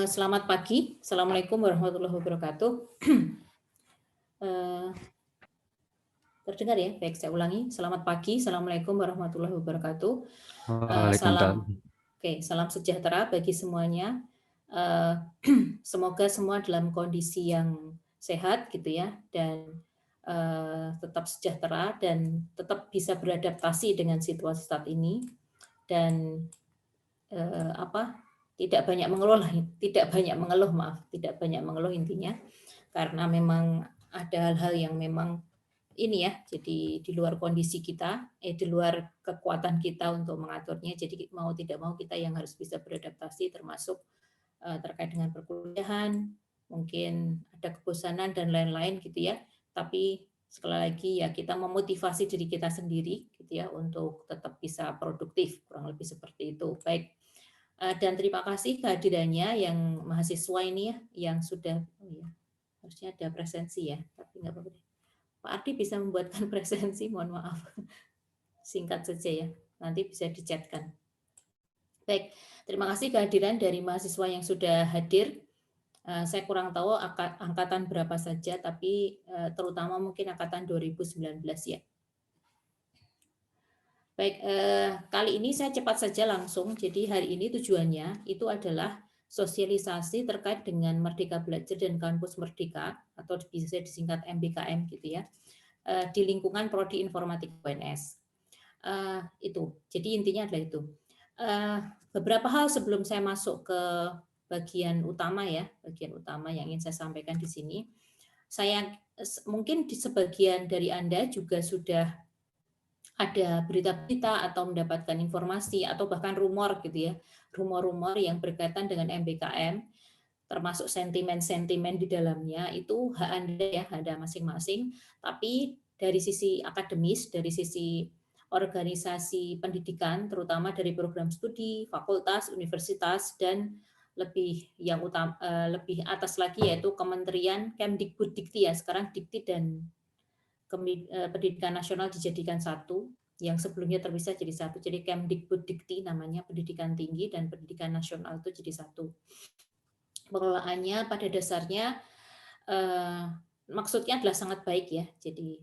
Selamat pagi. Assalamualaikum warahmatullahi wabarakatuh. Eee, Terdengar ya? Baik, saya ulangi. Selamat pagi. Assalamualaikum warahmatullahi wabarakatuh. Waalaikumsalam. Salam sejahtera bagi semuanya. Eee, Semoga semua dalam kondisi yang sehat gitu ya, dan tetap sejahtera dan tetap bisa beradaptasi dengan situasi saat ini dan, apa, tidak banyak mengeluh, maaf, tidak banyak mengeluh intinya. Karena memang ada hal-hal yang memang ini ya, jadi di luar kondisi kita, di luar kekuatan kita untuk mengaturnya. Jadi mau tidak mau kita yang harus bisa beradaptasi termasuk, terkait dengan perkuliahan, mungkin ada kebosanan dan lain-lain gitu ya. Tapi sekali lagi ya kita memotivasi diri kita sendiri gitu ya untuk tetap bisa produktif, kurang lebih seperti itu. Baik, dan terima kasih kehadirannya yang mahasiswa ini ya, yang sudah oh ya, harusnya ada presensi ya, tapi nggak apa-apa deh. Pak Ardi bisa membuatkan presensi, mohon maaf. Singkat saja ya, nanti bisa di-chat-kan. Baik, terima kasih kehadiran dari mahasiswa yang sudah hadir. Saya kurang tahu angkatan berapa saja, tapi terutama mungkin angkatan 2019 ya. Baik, kali ini saya cepat saja langsung. Jadi hari ini tujuannya itu adalah sosialisasi terkait dengan Merdeka Belajar dan Kampus Merdeka atau bisa disingkat MBKM gitu ya, di lingkungan Prodi Informatika UNS. Itu. Jadi intinya adalah itu. Eee, Beberapa hal sebelum saya masuk ke bagian utama yang ingin saya sampaikan di sini. Saya mungkin di sebagian dari Anda juga sudah ada berita-berita atau mendapatkan informasi atau bahkan rumor gitu ya, rumor-rumor yang berkaitan dengan MBKM, termasuk sentimen-sentimen di dalamnya itu hak Anda ya, hak Anda masing-masing. Tapi dari sisi akademis, dari sisi organisasi pendidikan, terutama dari program studi, fakultas, universitas, dan lebih atas lagi yaitu Kementerian Kemdikbuddikti ya, sekarang Dikti dan Pendidikan Nasional dijadikan satu, yang sebelumnya terpisah jadi satu. Jadi Kemdikbuddikti namanya, pendidikan tinggi dan pendidikan nasional itu jadi satu. Pengelolaannya pada dasarnya Eee, maksudnya adalah sangat baik ya. Jadi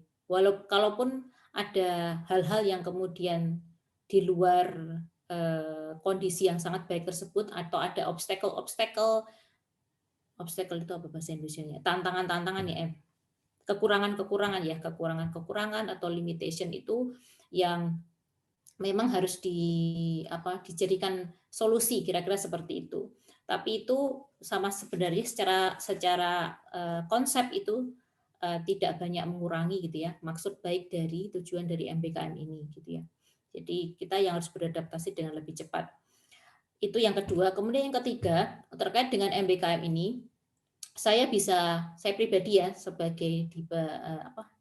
kalaupun ada hal-hal yang kemudian di luar, kondisi yang sangat baik tersebut atau ada obstacle-obstacle, obstacle itu apa bahasa Indonesianya? Tantangan-tantangan ya, kekurangan-kekurangan ya, kekurangan-kekurangan atau limitation itu yang memang harus dijadikan solusi kira-kira seperti itu. Tapi itu sama sebenarnya secara secara, konsep itu, tidak banyak mengurangi gitu ya, maksud baik dari tujuan dari MBKM ini gitu ya. Jadi kita yang harus beradaptasi dengan lebih cepat. Itu yang kedua. Kemudian yang ketiga, terkait dengan MBKM ini, saya pribadi ya sebagai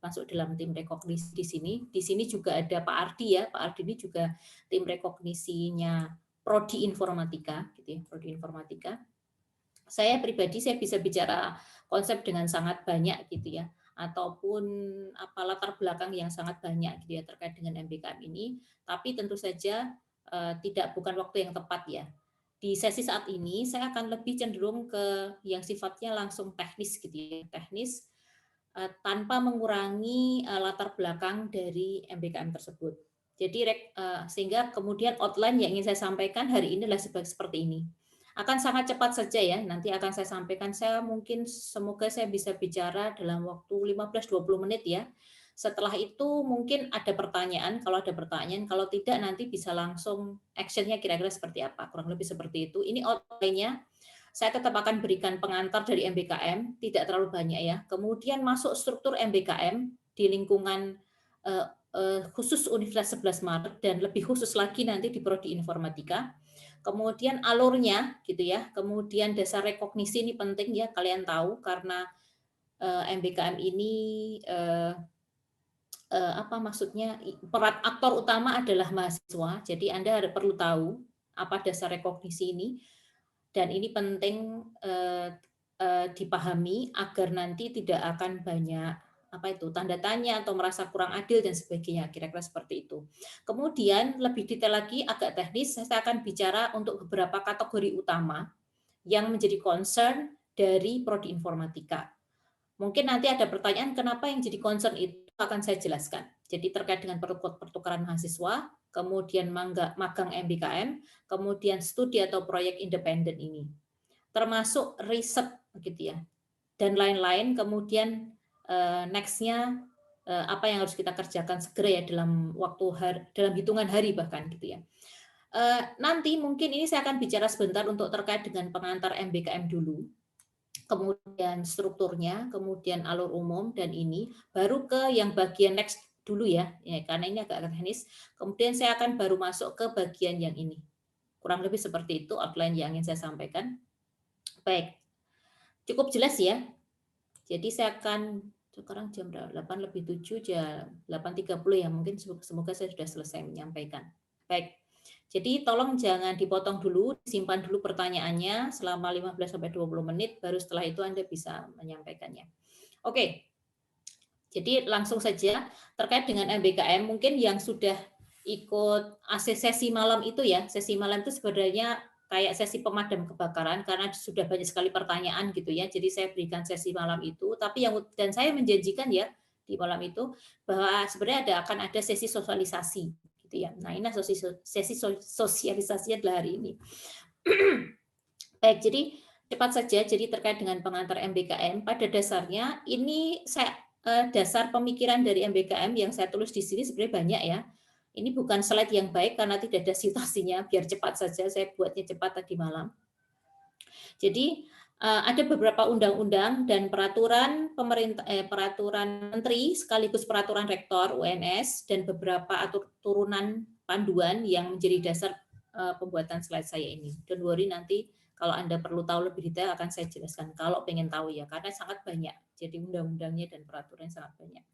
masuk dalam tim rekognisi di sini. Di sini juga ada Pak Ardi ya. Pak Ardi ini juga tim rekognisinya Prodi Informatika gitu ya, Prodi Informatika. Saya bisa bicara konsep dengan sangat banyak gitu ya, ataupun latar belakang yang sangat banyak gitu ya terkait dengan MBKM ini, tapi tentu saja bukan waktu yang tepat ya. Di sesi saat ini saya akan lebih cenderung ke yang sifatnya langsung teknis gitu ya, teknis tanpa mengurangi latar belakang dari MBKM tersebut. Jadi sehingga kemudian outline yang ingin saya sampaikan hari ini adalah seperti ini. Akan sangat cepat saja ya, nanti akan saya sampaikan. Saya mungkin semoga saya bisa bicara dalam waktu 15-20 menit ya. Setelah itu mungkin ada pertanyaan, kalau ada pertanyaan, kalau tidak nanti bisa langsung action-nya kira-kira seperti apa, kurang lebih seperti itu. Ini outline-nya. Saya tetap akan berikan pengantar dari MBKM, tidak terlalu banyak ya. Kemudian masuk struktur MBKM di lingkungan khusus Universitas 11 Maret dan lebih khusus lagi nanti di Prodi Informatika. Kemudian alurnya gitu ya, kemudian dasar rekognisi ini penting ya kalian tahu karena MBKM ini apa maksudnya peran aktor utama adalah mahasiswa. Jadi Anda perlu tahu apa dasar rekognisi ini dan ini penting dipahami agar nanti tidak akan banyak tanda tanya atau merasa kurang adil dan sebagainya, kira-kira seperti itu. Kemudian lebih detail lagi agak teknis, saya akan bicara untuk beberapa kategori utama yang menjadi concern dari prodi informatika. Mungkin nanti ada pertanyaan kenapa yang jadi concern itu akan saya jelaskan. Jadi terkait dengan pertukaran mahasiswa, kemudian magang MBKM, kemudian studi atau proyek independen ini. Termasuk riset gitu ya. Dan lain-lain, kemudian next-nya apa yang harus kita kerjakan segera ya dalam dalam hitungan hari bahkan gitu ya. Nanti mungkin ini saya akan bicara sebentar untuk terkait dengan pengantar MBKM dulu, kemudian strukturnya, kemudian alur umum dan ini, baru ke yang bagian next dulu ya karena ini agak teknis. Kemudian saya akan baru masuk ke bagian yang ini. Kurang lebih seperti itu outline yang ingin saya sampaikan. Baik, cukup jelas ya. Jadi saya akan sekarang jam 8:07 jam 8:30 ya mungkin semoga saya sudah selesai menyampaikan. Baik. Jadi tolong jangan dipotong dulu, simpan dulu pertanyaannya selama 15-20 menit, baru setelah itu Anda bisa menyampaikannya. Oke, jadi langsung saja terkait dengan MBKM, mungkin yang sudah ikut sesi malam itu ya, sesi malam itu sebenarnya kayak sesi pemadam kebakaran karena sudah banyak sekali pertanyaan gitu ya. Jadi saya berikan sesi malam itu, tapi dan saya menjanjikan ya di malam itu bahwa sebenarnya akan ada sesi sosialisasi gitu ya. Nah, ini sesi sosialisasi adalah hari ini. Baik, jadi cepat saja jadi terkait dengan pengantar MBKM pada dasarnya ini dasar pemikiran dari MBKM yang saya tulis di sini sebenarnya banyak ya. Ini bukan slide yang baik karena tidak ada citasinya, biar cepat saja saya buatnya cepat tadi malam. Jadi ada beberapa undang-undang dan peraturan pemerintah, peraturan menteri sekaligus peraturan rektor UNS dan beberapa turunan panduan yang menjadi dasar pembuatan slide saya ini. Don't worry, nanti kalau Anda perlu tahu lebih detail akan saya jelaskan kalau pengen tahu ya, karena sangat banyak. Jadi undang-undangnya dan peraturannya sangat banyak.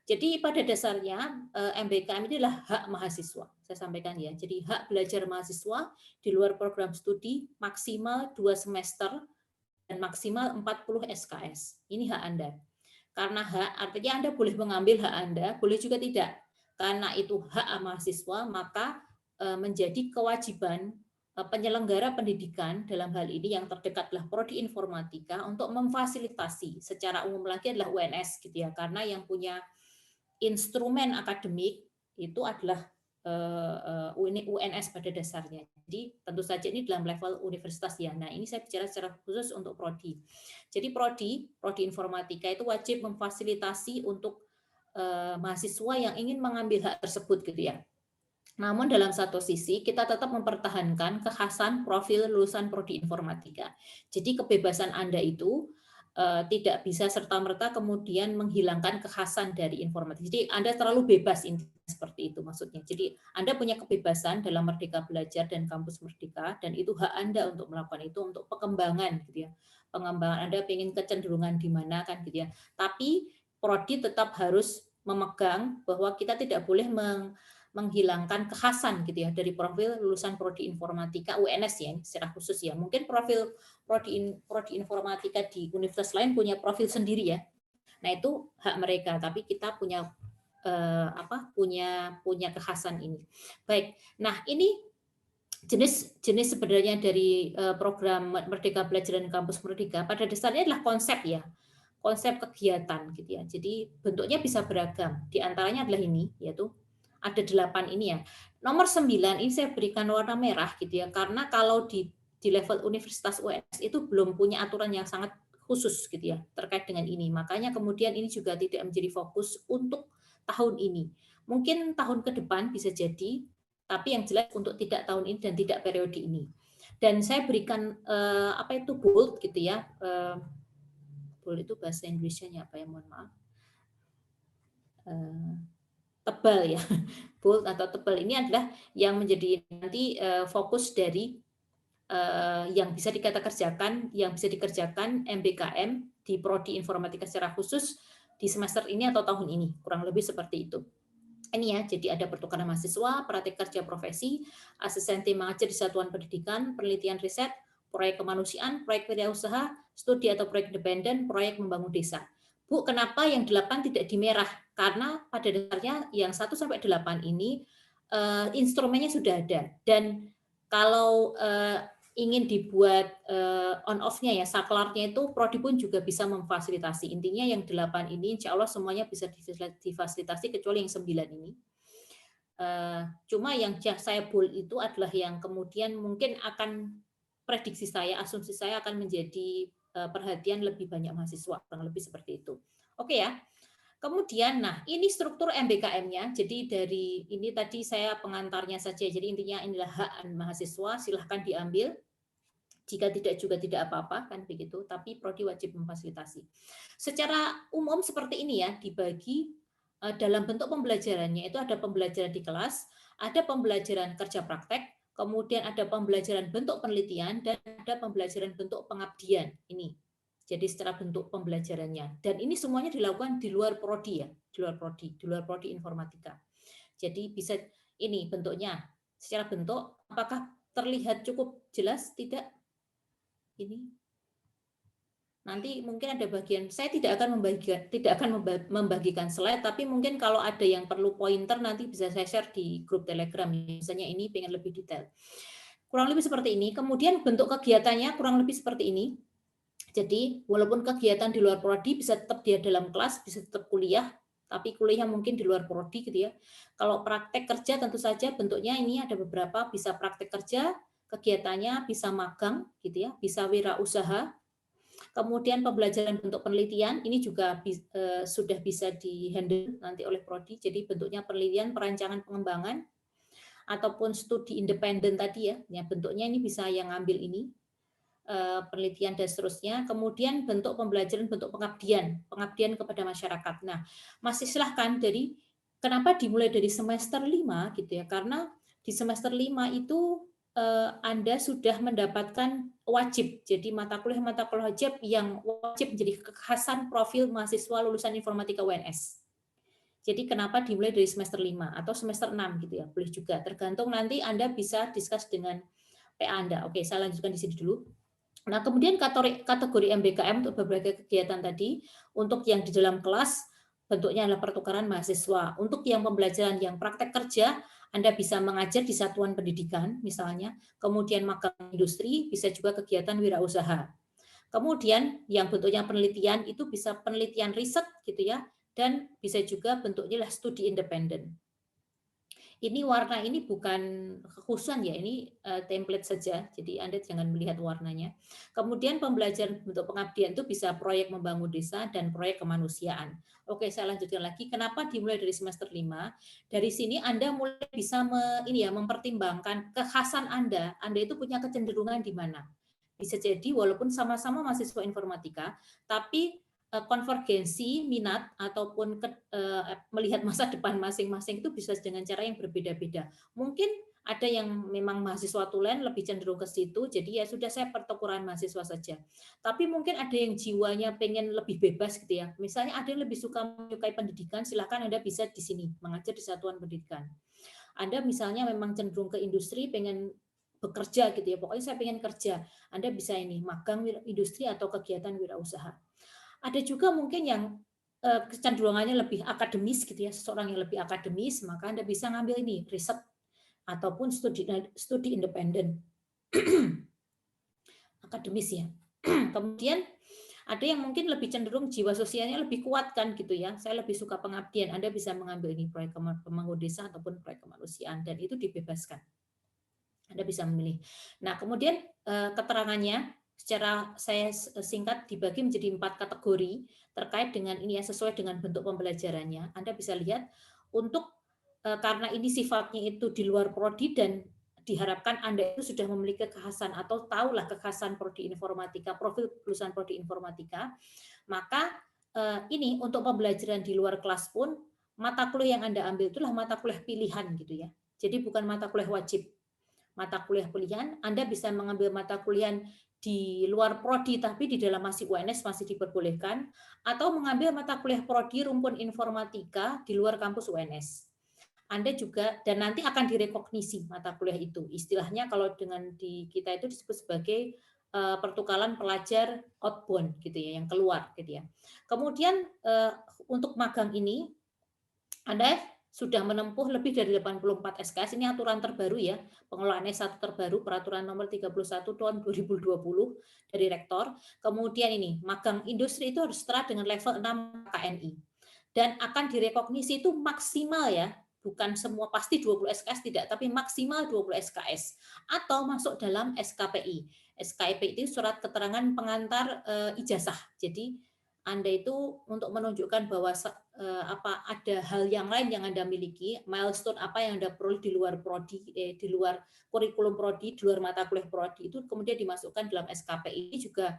Jadi pada dasarnya MBKM ini adalah hak mahasiswa. Saya sampaikan ya. Jadi hak belajar mahasiswa di luar program studi maksimal 2 semester dan maksimal 40 SKS. Ini hak Anda. Karena hak artinya Anda boleh mengambil hak Anda, boleh juga tidak. Karena itu hak mahasiswa, maka menjadi kewajiban penyelenggara pendidikan dalam hal ini yang terdekat adalah prodi informatika untuk memfasilitasi secara umum lagi adalah UNS gitu ya, karena yang punya instrumen akademik itu adalah UNS pada dasarnya. Jadi tentu saja ini dalam level universitas ya. Nah, ini saya bicara secara khusus untuk prodi. Jadi prodi informatika itu wajib memfasilitasi untuk mahasiswa yang ingin mengambil hak tersebut gitu ya. Namun dalam satu sisi kita tetap mempertahankan kekhasan profil lulusan prodi informatika. Jadi kebebasan Anda itu tidak bisa serta-merta kemudian menghilangkan kekhasan dari informatika. Jadi Anda terlalu bebas seperti itu maksudnya. Jadi Anda punya kebebasan dalam Merdeka Belajar dan Kampus Merdeka dan itu hak Anda untuk melakukan itu untuk pengembangan gitu ya. Pengembangan Anda ingin kecenderungan di mana kan gitu ya. Tapi prodi tetap harus memegang bahwa kita tidak boleh menghilangkan kekhasan gitu ya dari profil lulusan prodi informatika UNS ya secara khusus ya. Mungkin profil prodi informatika di universitas lain punya profil sendiri ya. Nah, itu hak mereka, tapi kita punya punya kekhasan ini. Baik. Nah, ini jenis sebenarnya dari program Merdeka Belajar dan Kampus Merdeka pada dasarnya adalah konsep ya. Konsep kegiatan gitu ya. Jadi bentuknya bisa beragam. Di antaranya adalah ini yaitu ada 8 ini ya. Nomor 9 ini saya berikan warna merah gitu ya, karena kalau di level Universitas UNS itu belum punya aturan yang sangat khusus gitu ya terkait dengan ini. Makanya kemudian ini juga tidak menjadi fokus untuk tahun ini. Mungkin tahun ke depan bisa jadi, tapi yang jelas untuk tidak tahun ini dan tidak periode ini. Dan saya berikan apa itu bold gitu ya. Bold itu bahasa Inggrisnya apa ya, mohon maaf. Tebal ya, bold atau tebal ini adalah yang menjadi nanti fokus dari yang bisa dikerjakan MBKM di prodi informatika secara khusus di semester ini atau tahun ini, kurang lebih seperti itu. Ini ya, jadi ada pertukaran mahasiswa, praktik kerja profesi, asisten tim mengajar di satuan pendidikan, penelitian riset, proyek kemanusiaan, proyek wirausaha, studi atau proyek independen, proyek membangun desa. Bu, kenapa yang 8 tidak di merah? Karena pada dasarnya yang 1 sampai 8 ini instrumennya sudah ada. Dan kalau ingin dibuat on off-nya ya, saklarnya itu prodi pun juga bisa memfasilitasi. Intinya yang 8 ini insya Allah semuanya bisa difasilitasi kecuali yang 9 ini. Cuma yang saya bold itu adalah yang kemudian mungkin akan prediksi saya, asumsi saya akan menjadi perhatian lebih banyak mahasiswa, kurang lebih seperti itu. Oke ya. Kemudian, nah ini struktur MBKM-nya. Jadi dari ini tadi saya pengantarnya saja. Jadi intinya inilah hak mahasiswa, silahkan diambil. Jika tidak juga tidak apa-apa kan begitu. Tapi prodi wajib memfasilitasi. Secara umum seperti ini ya, dibagi dalam bentuk pembelajarannya itu ada pembelajaran di kelas, ada pembelajaran kerja praktek, kemudian ada pembelajaran bentuk penelitian dan ada pembelajaran bentuk pengabdian. Ini jadi secara bentuk pembelajarannya. Dan ini semuanya dilakukan di luar prodi ya, di luar prodi informatika. Jadi bisa ini bentuknya. Secara bentuk, apakah terlihat cukup jelas? Tidak? Ini nanti mungkin ada bagian saya tidak akan membagikan slide, tapi mungkin kalau ada yang perlu pointer nanti bisa saya share di grup Telegram. Misalnya ini pengen lebih detail. Kurang lebih seperti ini. Kemudian bentuk kegiatannya kurang lebih seperti ini. Jadi walaupun kegiatan di luar prodi bisa tetap dia dalam kelas, bisa tetap kuliah, tapi kuliah mungkin di luar prodi gitu ya. Kalau praktek kerja tentu saja bentuknya ini ada beberapa, bisa praktek kerja, kegiatannya bisa magang gitu ya, bisa wirausaha. Kemudian pembelajaran bentuk penelitian ini juga sudah bisa dihandle nanti oleh prodi. Jadi bentuknya penelitian, perancangan pengembangan ataupun studi independen tadi ya. Ya bentuknya ini bisa yang ngambil ini penelitian dan seterusnya. Kemudian bentuk pembelajaran, bentuk pengabdian kepada masyarakat. Nah, masih silahkan. Jadi kenapa dimulai dari semester 5 gitu ya? Karena di semester 5 itu Anda sudah mendapatkan wajib. Jadi mata kuliah wajib yang wajib menjadi kekhasan profil mahasiswa lulusan informatika UNS. Jadi kenapa dimulai dari semester 5 atau semester 6 gitu ya? Boleh juga, tergantung nanti Anda bisa discuss dengan PA Anda. Oke, saya lanjutkan di sini dulu. Nah, kemudian kategori MBKM untuk berbagai kegiatan tadi, untuk yang di dalam kelas bentuknya adalah pertukaran mahasiswa. Untuk yang pembelajaran yang praktek kerja, Anda bisa mengajar di satuan pendidikan misalnya, kemudian magang industri, bisa juga kegiatan wirausaha. Kemudian yang bentuknya penelitian itu bisa penelitian riset gitu ya, dan bisa juga bentuknya adalah studi independen. Ini warna ini bukan kekhususan ya, ini template saja, jadi Anda jangan melihat warnanya. Kemudian pembelajaran bentuk pengabdian itu bisa proyek membangun desa dan proyek kemanusiaan. Oke, saya lanjutkan lagi. Kenapa dimulai dari semester 5? Dari sini Anda mulai bisa mempertimbangkan kekhasan Anda. Anda itu punya kecenderungan di mana? Bisa jadi walaupun sama-sama mahasiswa informatika, tapi konvergensi minat ataupun melihat masa depan masing-masing itu bisa dengan cara yang berbeda-beda. Mungkin ada yang memang mahasiswa tulen lebih cenderung ke situ, jadi ya sudah saya pertukaran mahasiswa saja. Tapi mungkin ada yang jiwanya pengen lebih bebas gitu ya. Misalnya ada yang lebih suka menyukai pendidikan, silakan Anda bisa di sini mengajar di satuan pendidikan. Anda misalnya memang cenderung ke industri, pengen bekerja gitu ya. Pokoknya saya pengen kerja. Anda bisa ini magang industri atau kegiatan wirausaha. Ada juga mungkin yang kecenderungannya lebih akademis gitu ya, seseorang yang lebih akademis, maka Anda bisa ngambil ini riset ataupun studi independen. Akademis ya. Kemudian ada yang mungkin lebih cenderung jiwa sosialnya lebih kuat kan gitu ya. Saya lebih suka pengabdian. Anda bisa mengambil ini proyek pembangunan desa ataupun proyek kemanusiaan dan itu dibebaskan. Anda bisa memilih. Nah, kemudian keterangannya secara saya singkat dibagi menjadi 4 kategori terkait dengan ini ya, sesuai dengan bentuk pembelajarannya. Anda bisa lihat untuk karena ini sifatnya itu di luar prodi dan diharapkan Anda itu sudah memiliki kekhasan atau tahulah kekhasan prodi informatika, profil lulusan prodi informatika, maka ini untuk pembelajaran di luar kelas pun mata kuliah yang Anda ambil itulah mata kuliah pilihan gitu ya. Jadi bukan mata kuliah wajib. Mata kuliah pilihan, Anda bisa mengambil mata kuliah di luar prodi tapi di dalam masih UNS masih diperbolehkan, atau mengambil mata kuliah prodi rumpun informatika di luar kampus UNS. Anda juga dan nanti akan direkognisi mata kuliah itu. Istilahnya kalau dengan di kita itu disebut sebagai pertukaran pelajar outbound gitu ya, yang keluar gitu ya. Kemudian untuk magang ini Anda sudah menempuh lebih dari 84 SKS, ini aturan terbaru ya, pengelolaan S1 terbaru, peraturan nomor 31 tahun 2020 dari Rektor. Kemudian ini, magang industri itu harus setara dengan level 6 KKNI. Dan akan direkognisi itu maksimal ya, bukan semua pasti 20 SKS tidak, tapi maksimal 20 SKS. Atau masuk dalam SKPI. SKPI itu surat keterangan pengantar ijazah. Jadi Anda itu untuk menunjukkan bahwa ada hal yang lain yang Anda miliki, milestone apa yang Anda peroleh di luar prodi, di luar kurikulum prodi, di luar mata kuliah prodi itu kemudian dimasukkan dalam SKPI. Ini juga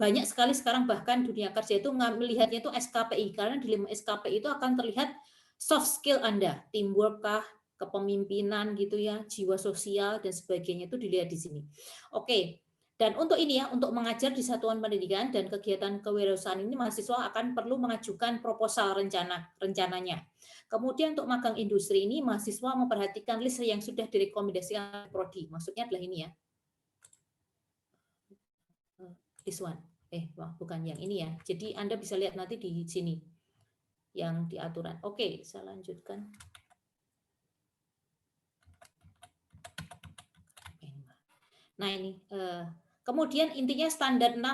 banyak sekali sekarang bahkan dunia kerja itu melihatnya itu SKPI karena di 5 SKPI itu akan terlihat soft skill Anda, teamwork kah, kepemimpinan gitu ya, jiwa sosial dan sebagainya itu dilihat di sini. Oke. Dan untuk ini ya, untuk mengajar di satuan pendidikan dan kegiatan kewirausahaan ini mahasiswa akan perlu mengajukan proposal rencananya. Kemudian untuk magang industri ini mahasiswa memperhatikan list yang sudah direkomendasikan prodi. Maksudnya adalah ini ya. This one. Bukan yang ini ya. Jadi Anda bisa lihat nanti di sini yang di aturan. Oke, saya lanjutkan. Nah ini kemudian intinya standar 6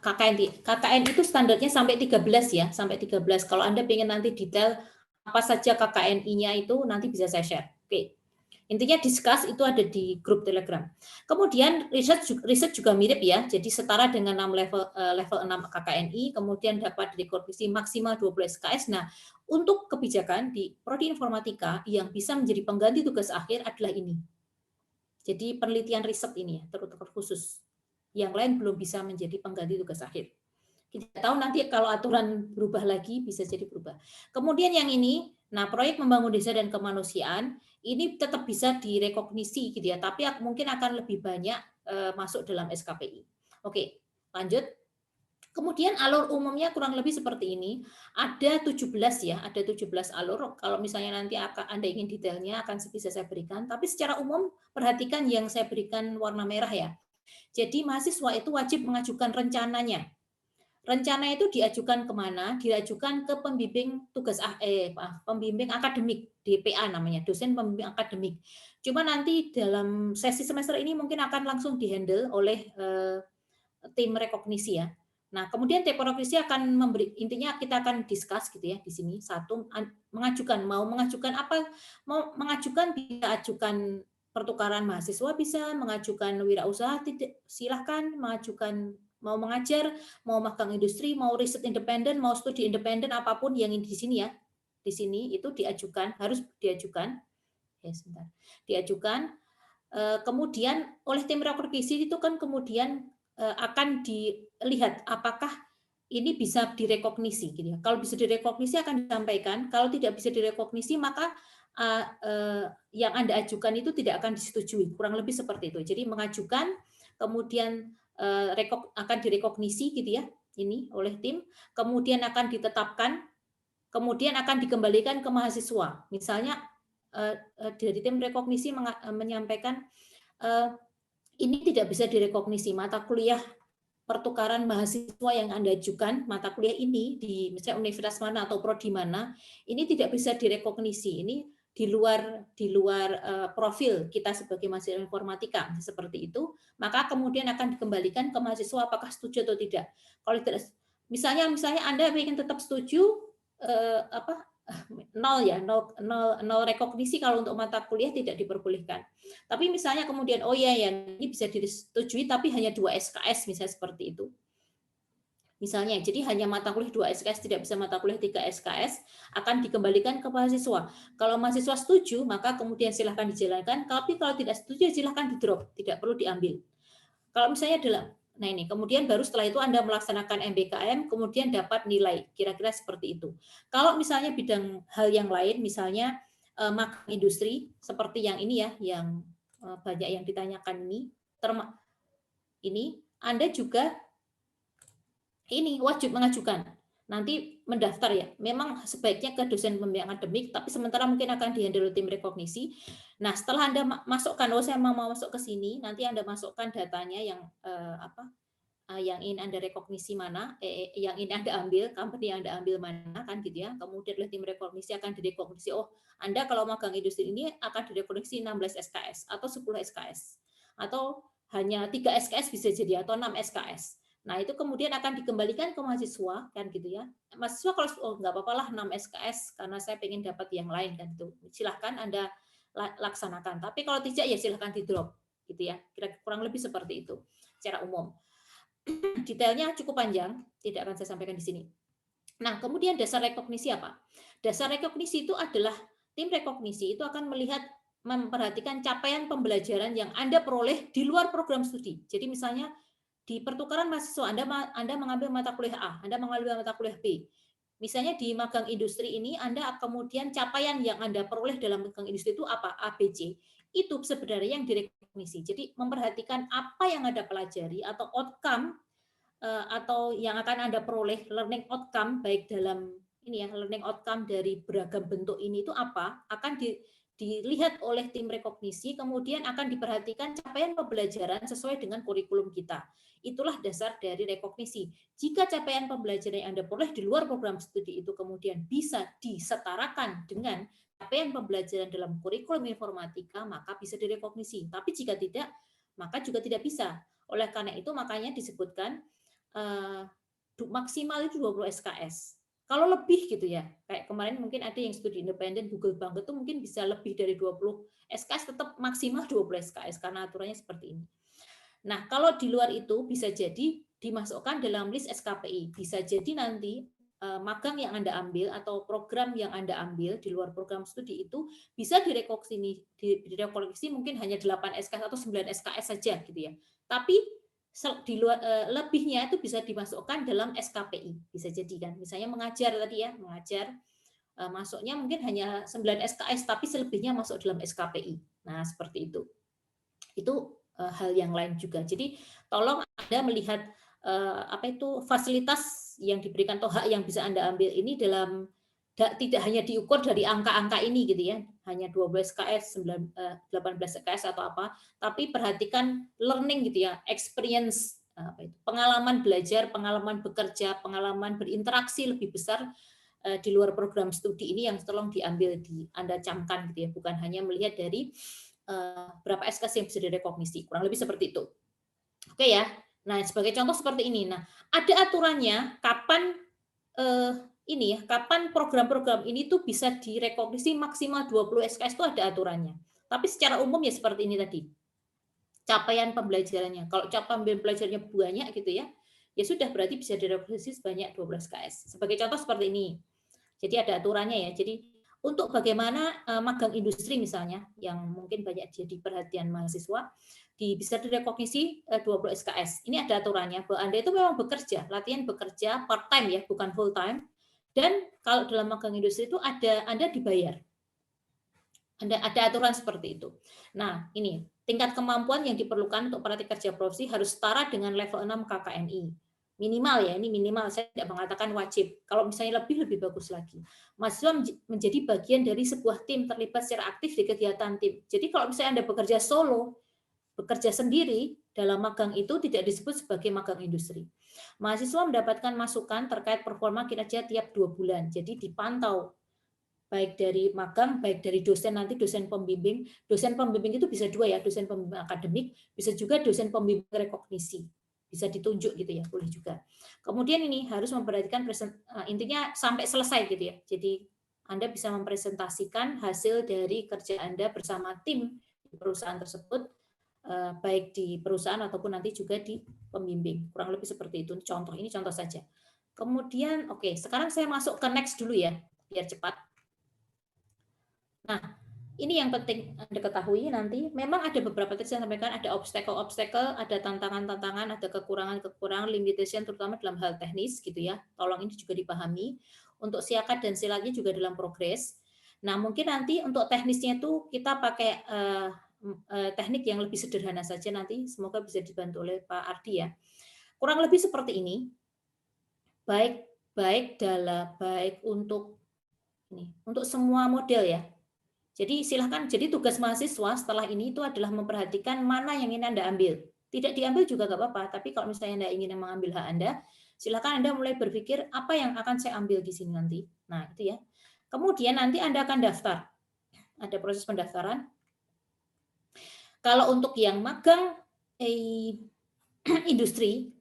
KKN. KKN itu standarnya sampai 13 ya, sampai 13. Kalau Anda ingin nanti detail apa saja KKNI-nya itu nanti bisa saya share. Oke. Intinya discuss itu ada di grup Telegram. Kemudian riset juga mirip ya, jadi setara dengan 6 level 6 KKNI, kemudian dapat direkomendasi maksimal 20 SKS. Nah, untuk kebijakan di Prodi Informatika yang bisa menjadi pengganti tugas akhir adalah ini. Jadi penelitian riset ini ya, terkhusus. Yang lain belum bisa menjadi pengganti tugas akhir. Kita tahu nanti kalau aturan berubah lagi bisa jadi berubah. Kemudian yang ini, nah proyek membangun desa dan kemanusiaan ini tetap bisa direkognisi gitu ya, tapi mungkin akan lebih banyak masuk dalam SKPI. Oke, lanjut. Kemudian alur umumnya kurang lebih seperti ini. Ada 17 ya, ada 17 alur. Kalau misalnya nanti Anda ingin detailnya akan bisa saya berikan, tapi secara umum perhatikan yang saya berikan warna merah ya. Jadi mahasiswa itu wajib mengajukan rencananya. Rencana itu diajukan kemana? Diajukan ke pembimbing pembimbing akademik, DPA namanya, dosen pembimbing akademik. Cuma nanti dalam sesi semester ini mungkin akan langsung dihandle oleh tim rekognisi ya. Nah, kemudian tim rekognisi akan intinya kita akan discuss gitu ya di sini. Satu, mengajukan apa? Mau mengajukan bisa ajukan pertukaran mahasiswa bisa, mengajukan wirausaha tidak, silahkan mengajukan mau mengajar, mau magang industri, mau riset independen, mau studi independen apapun yang di sini ya. Di sini itu diajukan, harus diajukan. Ya, sebentar. Diajukan kemudian oleh tim rekognisi itu kan kemudian akan dilihat apakah ini bisa direkognisi gitu ya. Kalau bisa direkognisi akan disampaikan, kalau tidak bisa direkognisi maka yang Anda ajukan itu tidak akan disetujui. Kurang lebih seperti itu. Jadi mengajukan kemudian akan direkognisi gitu ya, ini oleh tim, kemudian akan ditetapkan, kemudian akan dikembalikan ke mahasiswa. Misalnya dari tim rekognisi menyampaikan ini tidak bisa direkognisi mata kuliah pertukaran mahasiswa yang Anda ajukan, mata kuliah ini di misalnya universitas mana atau prodi mana, ini tidak bisa direkognisi. Ini di luar profil kita sebagai mahasiswa informatika seperti itu, maka kemudian akan dikembalikan ke mahasiswa apakah setuju atau tidak. Kalau tidak, misalnya Anda ingin tetap setuju nol ya, nol rekognisi kalau untuk mata kuliah tidak diperbolehkan. Tapi misalnya kemudian oh ya ini bisa disetujui tapi hanya 2 SKS misalnya seperti itu. Misalnya, jadi hanya mata kuliah 2 SKS, tidak bisa mata kuliah 3 SKS, akan dikembalikan ke mahasiswa. Kalau mahasiswa setuju, maka kemudian silahkan dijalankan, tapi kalau tidak setuju, silahkan di-drop, tidak perlu diambil. Kalau misalnya dalam, nah ini, kemudian baru setelah itu Anda melaksanakan MBKM, kemudian dapat nilai, kira-kira seperti itu. Kalau misalnya bidang hal yang lain, misalnya magang industri, seperti yang ini ya, yang banyak yang ditanyakan ini, Anda juga ini wajib mengajukan. Nanti mendaftar ya. Memang sebaiknya ke dosen pembimbing akademik, tapi sementara mungkin akan dihandle tim rekognisi. Nah, setelah Anda masukkan, saya mau masuk ke sini, nanti Anda masukkan datanya yang yang ingin Anda rekognisi mana, yang ingin Anda ambil, company yang Anda ambil mana kan gitu ya. Kemudian oleh tim rekognisi akan direkognisi, oh Anda kalau magang industri ini akan direkognisi 16 SKS atau 10 SKS. Atau hanya 3 SKS bisa jadi atau 6 SKS. Nah, itu kemudian akan dikembalikan ke mahasiswa kan gitu ya. Mahasiswa kalau oh nggak apa-apa lah 6 SKS karena saya pengen dapat yang lain kan gitu. Silahkan Anda laksanakan. Tapi kalau tidak ya silahkan di drop gitu ya. Kira kurang lebih seperti itu secara umum. Detailnya cukup panjang, tidak akan saya sampaikan di sini. Nah, kemudian dasar rekognisi apa? Dasar rekognisi itu adalah tim rekognisi itu akan melihat memperhatikan capaian pembelajaran yang Anda peroleh di luar program studi. Jadi misalnya di pertukaran mahasiswa Anda mengambil mata kuliah A, Anda mengambil mata kuliah B. Misalnya di magang industri ini Anda kemudian capaian yang Anda peroleh dalam magang industri itu apa? A, B, C. Itu sebenarnya yang direkognisi. Jadi memperhatikan apa yang Anda pelajari atau outcome atau yang akan Anda peroleh learning outcome baik dalam ini ya learning outcome dari beragam bentuk ini itu apa akan dilihat oleh tim rekognisi, kemudian akan diperhatikan capaian pembelajaran sesuai dengan kurikulum kita. Itulah dasar dari rekognisi. Jika capaian pembelajaran yang Anda peroleh di luar program studi itu kemudian bisa disetarakan dengan capaian pembelajaran dalam kurikulum informatika, maka bisa direkognisi. Tapi jika tidak, maka juga tidak bisa. Oleh karena itu, makanya disebutkan maksimal itu 20 SKS. Kalau lebih gitu ya, kayak kemarin mungkin ada yang studi independen Google banget tuh mungkin bisa lebih dari 20 SKS, tetap maksimal 20 SKS karena aturannya seperti ini. Nah, kalau di luar itu bisa jadi dimasukkan dalam list SKPI. Bisa jadi nanti magang yang Anda ambil atau program yang Anda ambil di luar program studi itu bisa direkognisi mungkin hanya 8 SKS atau 9 SKS saja gitu ya. Tapi di luar lebihnya itu bisa dimasukkan dalam SKPI. Bisa jadi kan. Misalnya mengajar tadi ya, mengajar masuknya mungkin hanya 9 SKS tapi selebihnya masuk dalam SKPI. Nah, seperti itu. Itu hal yang lain juga. Jadi tolong Anda melihat apa itu fasilitas yang diberikan atau hak yang bisa Anda ambil ini dalam tidak hanya diukur dari angka-angka ini gitu ya, hanya 12 SKS, 18 SKS atau apa, tapi perhatikan learning gitu ya, experience pengalaman belajar, pengalaman bekerja, pengalaman berinteraksi lebih besar di luar program studi ini yang tolong diambil Anda camkan gitu ya, bukan hanya melihat dari berapa SKS yang bisa direkognisi, kurang lebih seperti itu. Oke ya. Nah, sebagai contoh seperti ini. Nah, ada aturannya kapan ini ya, kapan program-program ini tuh bisa direkognisi maksimal 20 SKS itu ada aturannya. Tapi secara umum ya seperti ini tadi. Capaian pembelajarannya. Kalau capaian pembelajarannya banyak gitu ya, ya sudah berarti bisa direkognisi sebanyak 12 SKS. Sebagai contoh seperti ini. Jadi ada aturannya ya. Jadi untuk bagaimana magang industri misalnya yang mungkin banyak jadi perhatian mahasiswa bisa direkognisi 20 SKS. Ini ada aturannya bahwa Anda itu memang bekerja, latihan bekerja part time ya, bukan full time. Dan kalau dalam magang industri itu Anda dibayar. Ada aturan seperti itu. Nah, ini tingkat kemampuan yang diperlukan untuk praktik kerja profesi harus setara dengan level 6 KKNI. Minimal ya, ini minimal, saya tidak mengatakan wajib. Kalau misalnya lebih bagus lagi. Mahasiswa menjadi bagian dari sebuah tim, terlibat secara aktif di kegiatan tim. Jadi kalau misalnya Anda bekerja solo, bekerja sendiri, dalam magang itu tidak disebut sebagai magang industri. Mahasiswa mendapatkan masukan terkait performa kinerja tiap 2 bulan. Jadi dipantau baik dari magang, baik dari dosen nanti dosen pembimbing. Dosen pembimbing itu bisa dua ya, dosen pembimbing akademik, bisa juga dosen pembimbing rekognisi. Bisa ditunjuk gitu ya, boleh juga. Kemudian ini harus memperhatikan intinya sampai selesai gitu ya. Jadi Anda bisa mempresentasikan hasil dari kerja Anda bersama tim di perusahaan tersebut, baik di perusahaan ataupun nanti juga di pembimbing. Kurang lebih seperti itu. Contoh, ini contoh saja. Kemudian, oke, sekarang saya masuk ke next dulu ya, biar cepat. Nah, ini yang penting Anda ketahui nanti, memang ada beberapa tadi saya sampaikan, ada obstacle-obstacle, ada tantangan-tantangan, ada kekurangan-kekurangan, limitation, terutama dalam hal teknis, gitu ya. Tolong ini juga dipahami. Untuk siakat dan silatnya juga dalam progres. Nah, mungkin nanti untuk teknisnya itu kita pakai teknik yang lebih sederhana saja nanti, semoga bisa dibantu oleh Pak Ardi ya. Kurang lebih seperti ini, baik untuk ini, untuk semua model ya. Jadi silahkan, jadi tugas mahasiswa setelah ini itu adalah memperhatikan mana yang ingin Anda ambil. Tidak diambil juga nggak apa-apa, tapi kalau misalnya Anda ingin mengambil hak Anda, silakan Anda mulai berpikir apa yang akan saya ambil di sini nanti. Nah, itu ya. Kemudian nanti Anda akan daftar. Ada proses pendaftaran. Kalau untuk yang magang industri,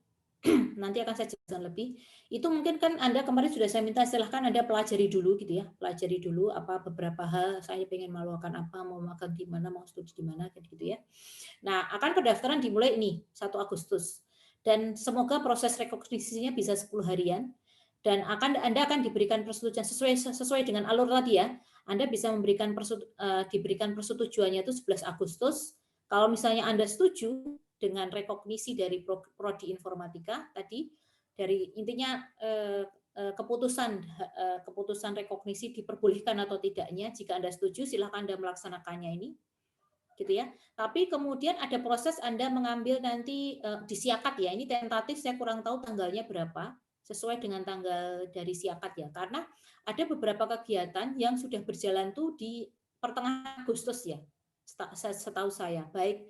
nanti akan saya jelaskan lebih. Itu mungkin kan Anda kemarin sudah saya minta silahkan Anda pelajari dulu gitu ya. Pelajari dulu apa beberapa hal, saya pengen melakukan apa, mau magang di mana, mau studi di mana kayak gitu ya. Nah, akan pendaftaran dimulai ini 1 Agustus. Dan semoga proses rekognisinya bisa 10 harian dan Anda akan diberikan persetujuan sesuai dengan alur tadi ya. Anda bisa diberikan persetujuannya itu 11 Agustus. Kalau misalnya Anda setuju dengan rekognisi dari prodi informatika tadi, dari intinya keputusan rekognisi diperbolehkan atau tidaknya, jika Anda setuju silakan Anda melaksanakannya ini gitu ya. Tapi kemudian ada proses Anda mengambil nanti di Siakat ya. Ini tentatif saya kurang tahu tanggalnya berapa, sesuai dengan tanggal dari Siakat ya. Karena ada beberapa kegiatan yang sudah berjalan tuh di pertengahan Agustus ya. Setahu saya, baik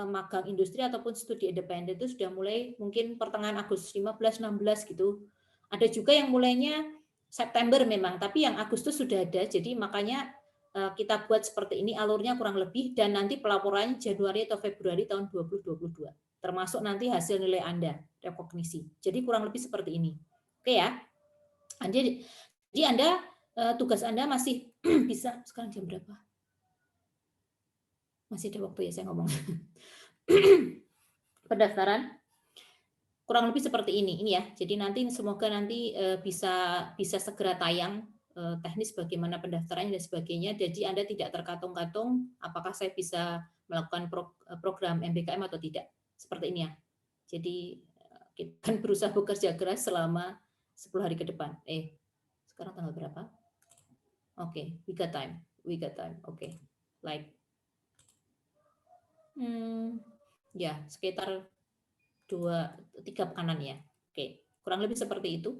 magang industri ataupun studi independen itu sudah mulai mungkin pertengahan Agustus 15, 16 gitu. Ada juga yang mulainya September memang, tapi yang Agustus sudah ada. Jadi makanya kita buat seperti ini alurnya kurang lebih dan nanti pelaporannya Januari atau Februari tahun 2022. Termasuk nanti hasil nilai Anda, rekognisi. Jadi kurang lebih seperti ini. Oke ya. Jadi Anda tugas Anda masih bisa sekarang jam berapa? Masih ada waktu ya saya ngomong. Pendaftaran kurang lebih seperti ini ya. Jadi nanti semoga nanti bisa segera tayang teknis bagaimana pendaftarannya dan sebagainya. Jadi Anda tidak terkatung-katung apakah saya bisa melakukan program MBKM atau tidak. Seperti ini ya. Jadi kita akan berusaha bekerja keras selama 10 hari ke depan. Sekarang tanggal berapa? Oke, we got time. Oke. Like ya, sekitar 2-3 pekanan ya. Oke, kurang lebih seperti itu.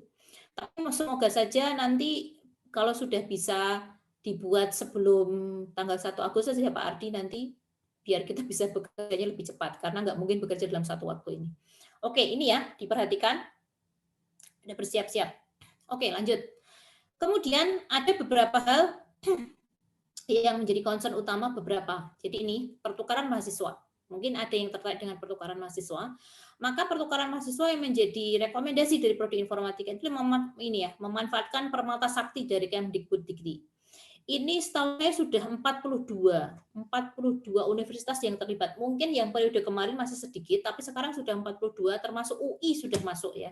Tapi semoga saja nanti kalau sudah bisa dibuat sebelum tanggal 1 Agustus ya Pak Ardi nanti biar kita bisa bekerjanya lebih cepat karena nggak mungkin bekerja dalam satu waktu ini. Oke, ini ya diperhatikan. Ada bersiap-siap. Oke, lanjut. Kemudian ada beberapa hal yang menjadi concern utama beberapa. Jadi ini pertukaran mahasiswa. Mungkin ada yang terkait dengan pertukaran mahasiswa. Maka pertukaran mahasiswa yang menjadi rekomendasi dari prodi informatika itu memanfaatkan permata sakti dari Kemdikbuddikti. Ini setahu saya sudah 42 universitas yang terlibat. Mungkin yang periode kemarin masih sedikit, tapi sekarang sudah 42, termasuk UI sudah masuk ya.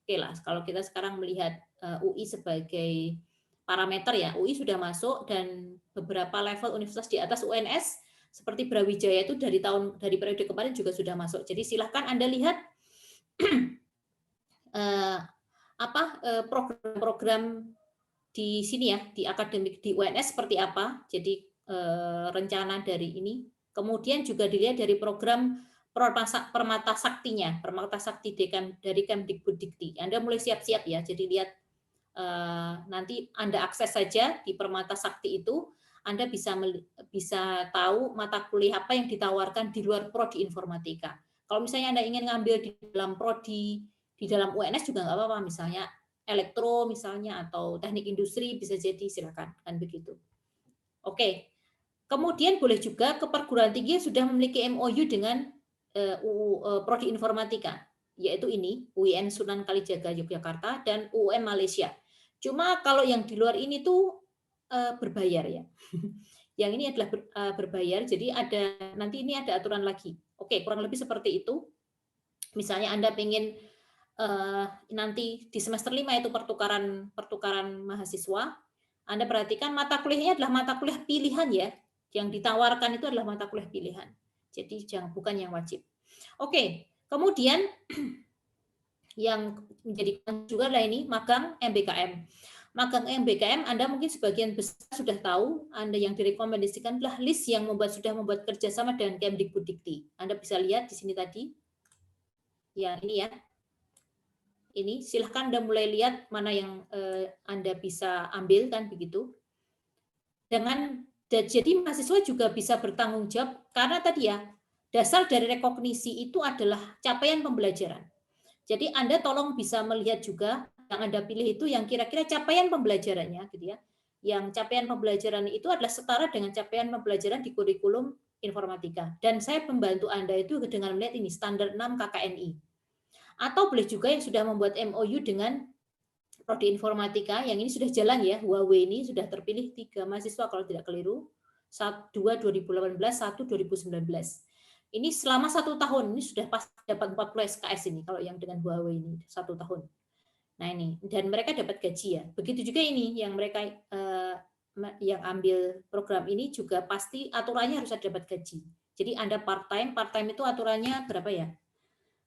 Oke lah, kalau kita sekarang melihat UI sebagai parameter ya, UI sudah masuk dan beberapa level universitas di atas UNS seperti Brawijaya itu dari periode kemarin juga sudah masuk. Jadi silahkan Anda lihat program-program di sini ya, di akademik di UNS seperti apa. Jadi rencana dari ini. Kemudian juga dilihat dari program permata saktinya, permata sakti dari Kemdikbuddikti. Anda mulai siap-siap ya. Jadi lihat nanti Anda akses saja di permata sakti itu, Anda bisa tahu mata kuliah apa yang ditawarkan di luar prodi informatika. Kalau misalnya Anda ingin ngambil di dalam prodi di dalam UNS juga nggak apa-apa, misalnya elektro misalnya atau teknik industri bisa jadi, silakan kan begitu. Oke. Kemudian boleh juga ke perguruan tinggi yang sudah memiliki MOU dengan prodi informatika, yaitu ini UIN Sunan Kalijaga Yogyakarta dan UUM Malaysia. Cuma kalau yang di luar ini tuh berbayar ya. Yang ini adalah berbayar, jadi nanti ini ada aturan lagi. Oke, kurang lebih seperti itu. Misalnya Anda pengen nanti di semester 5 itu pertukaran mahasiswa, Anda perhatikan mata kuliahnya adalah mata kuliah pilihan ya. Yang ditawarkan itu adalah mata kuliah pilihan. Jadi bukan yang wajib. Oke, kemudian yang menjadi juga adalah ini magang MBKM. Magang MBKM Anda mungkin sebagian besar sudah tahu, Anda yang direkomendasikan adalah LIS yang sudah membuat kerjasama dengan Kemdikbuddikti. Anda bisa lihat di sini tadi. Ya, ini ya. Ini silahkan Anda mulai lihat mana yang Anda bisa ambil kan begitu. Jadi mahasiswa juga bisa bertanggung jawab karena tadi ya dasar dari rekognisi itu adalah capaian pembelajaran. Jadi Anda tolong bisa melihat juga yang Anda pilih itu yang kira-kira capaian pembelajarannya gitu ya. Yang capaian pembelajaran itu adalah setara dengan capaian pembelajaran di kurikulum informatika. Dan saya membantu Anda itu dengan melihat ini standar 6 KKNI. Atau boleh juga yang sudah membuat MOU dengan Prodi Informatika yang ini sudah jalan ya. Huawei ini sudah terpilih 3 mahasiswa kalau tidak keliru. 2 2018, 1 2019. Ini selama 1 tahun, ini sudah pasti dapat 40 SKS ini, kalau yang dengan Huawei ini 1 tahun. Nah ini, dan mereka dapat gaji ya. Begitu juga ini, yang mereka yang ambil program ini juga pasti aturannya harus dapat gaji. Jadi Anda part-time itu aturannya berapa ya?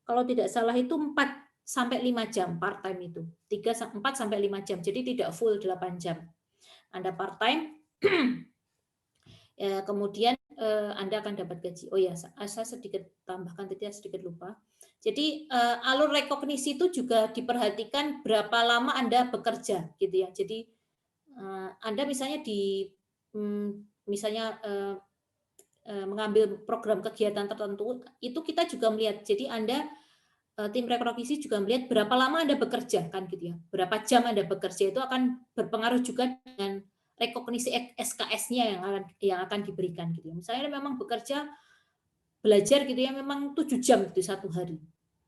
Kalau tidak salah itu 4 sampai 5 jam part-time itu. 4 sampai 5 jam, jadi tidak full 8 jam. Anda part-time, kemudian Anda akan dapat gaji. Oh ya, saya sedikit tambahkan tadi, sedikit lupa. Jadi alur rekognisi itu juga diperhatikan berapa lama Anda bekerja, gitu ya. Jadi Anda misalnya mengambil program kegiatan tertentu, itu kita juga melihat. Jadi Anda tim rekognisi juga melihat berapa lama Anda bekerja, kan gitu ya. Berapa jam Anda bekerja itu akan berpengaruh juga dengan rekognisi SKS-nya yang akan diberikan gitu ya. Misalnya memang bekerja belajar gitu ya memang 7 jam gitu satu hari.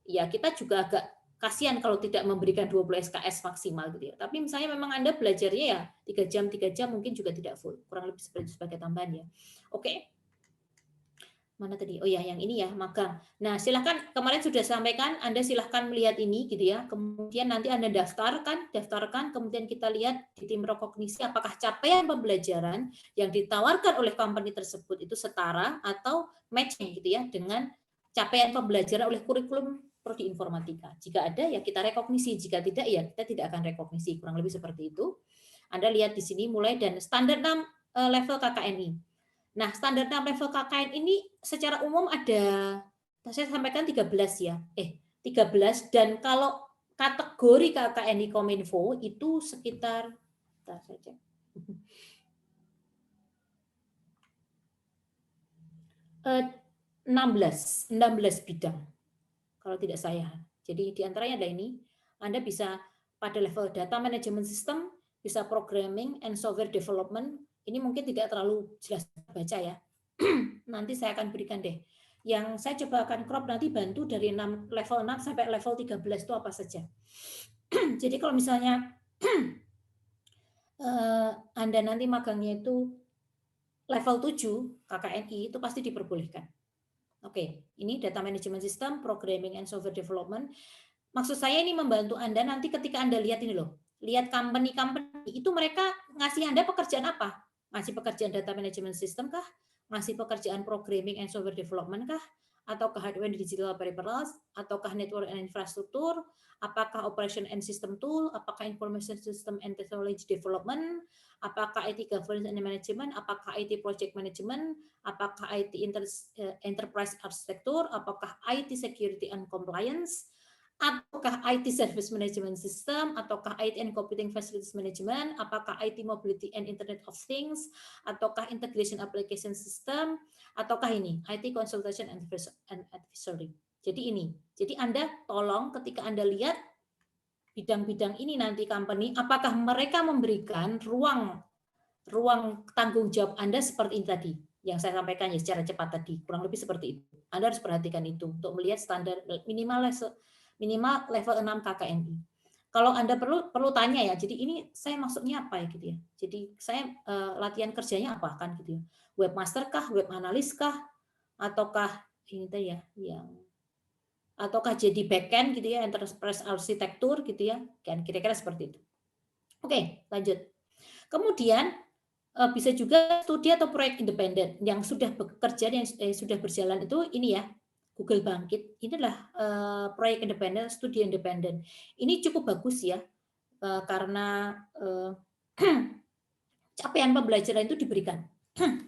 Ya kita juga agak kasihan kalau tidak memberikan 20 SKS maksimal gitu ya. Tapi misalnya memang Anda belajarnya ya 3 jam mungkin juga tidak full. Kurang lebih seperti itu sebagai tambahan ya. Oke. Mana tadi? Oh ya, yang ini ya, magang. Nah, silahkan kemarin sudah sampaikan, Anda silahkan melihat ini gitu ya. Kemudian nanti Anda daftarkan, kemudian kita lihat di tim rekognisi apakah capaian pembelajaran yang ditawarkan oleh company tersebut itu setara atau matching gitu ya dengan capaian pembelajaran oleh kurikulum prodi informatika. Jika ada ya kita rekognisi, jika tidak ya kita tidak akan rekognisi. Kurang lebih seperti itu. Anda lihat di sini mulai dan standar 6 level KKNI. Nah, standar level KKN ini secara umum ada, saya sampaikan 13 ya. 13 dan kalau kategori KKN di Kominfo itu sekitar, saya cek. 16 bidang. Kalau tidak saya. Jadi di antaranya ada ini, Anda bisa pada level data management system, bisa programming and software development. Ini mungkin tidak terlalu jelas baca ya. Nanti saya akan berikan deh. Yang saya coba akan crop nanti bantu dari level 6 sampai level 13 itu apa saja. Jadi kalau misalnya Anda nanti magangnya itu level 7 KKNI itu pasti diperbolehkan. Oke, ini data management system, programming and software development. Maksud saya ini membantu Anda nanti ketika Anda lihat ini loh, lihat company-company itu mereka ngasih Anda pekerjaan apa? Ngasih pekerjaan data management system kah? Ngasih pekerjaan programming and software development kah? Ataukah hardware and digital peripherals? Ataukah network and infrastruktur? Apakah operation and system tool? Apakah information system and technology development? Apakah IT governance and management? Apakah IT project management? Apakah IT enterprise architecture? Apakah IT security and compliance? Ataukah IT Service Management System, ataukah IT and Computing Facilities Management, apakah IT Mobility and Internet of Things, ataukah Integration Application System, ataukah ini IT Consultation and Advisory. Jadi ini, jadi Anda tolong ketika Anda lihat bidang-bidang ini nanti company, apakah mereka memberikan ruang tanggung jawab Anda seperti ini tadi, yang saya sampaikan ya secara cepat tadi, kurang lebih seperti itu. Anda harus perhatikan itu untuk melihat standar minimal level 6 KKNI. Kalau Anda perlu tanya ya, jadi ini saya maksudnya apa ya gitu ya. Jadi saya latihan kerjanya apa kan gitu ya. Webmaster kah, web analis kah, ataukah ini tadi ya yang ataukah jadi backend gitu ya, enterprise arsitektur gitu ya. Kan kira-kira seperti itu. Oke, lanjut. Kemudian bisa juga studi atau proyek independen yang sudah bekerja yang sudah berjalan itu ini ya. Google Bangkit, ini adalah proyek independen, studi independen. Ini cukup bagus ya, karena capaian pembelajaran itu diberikan.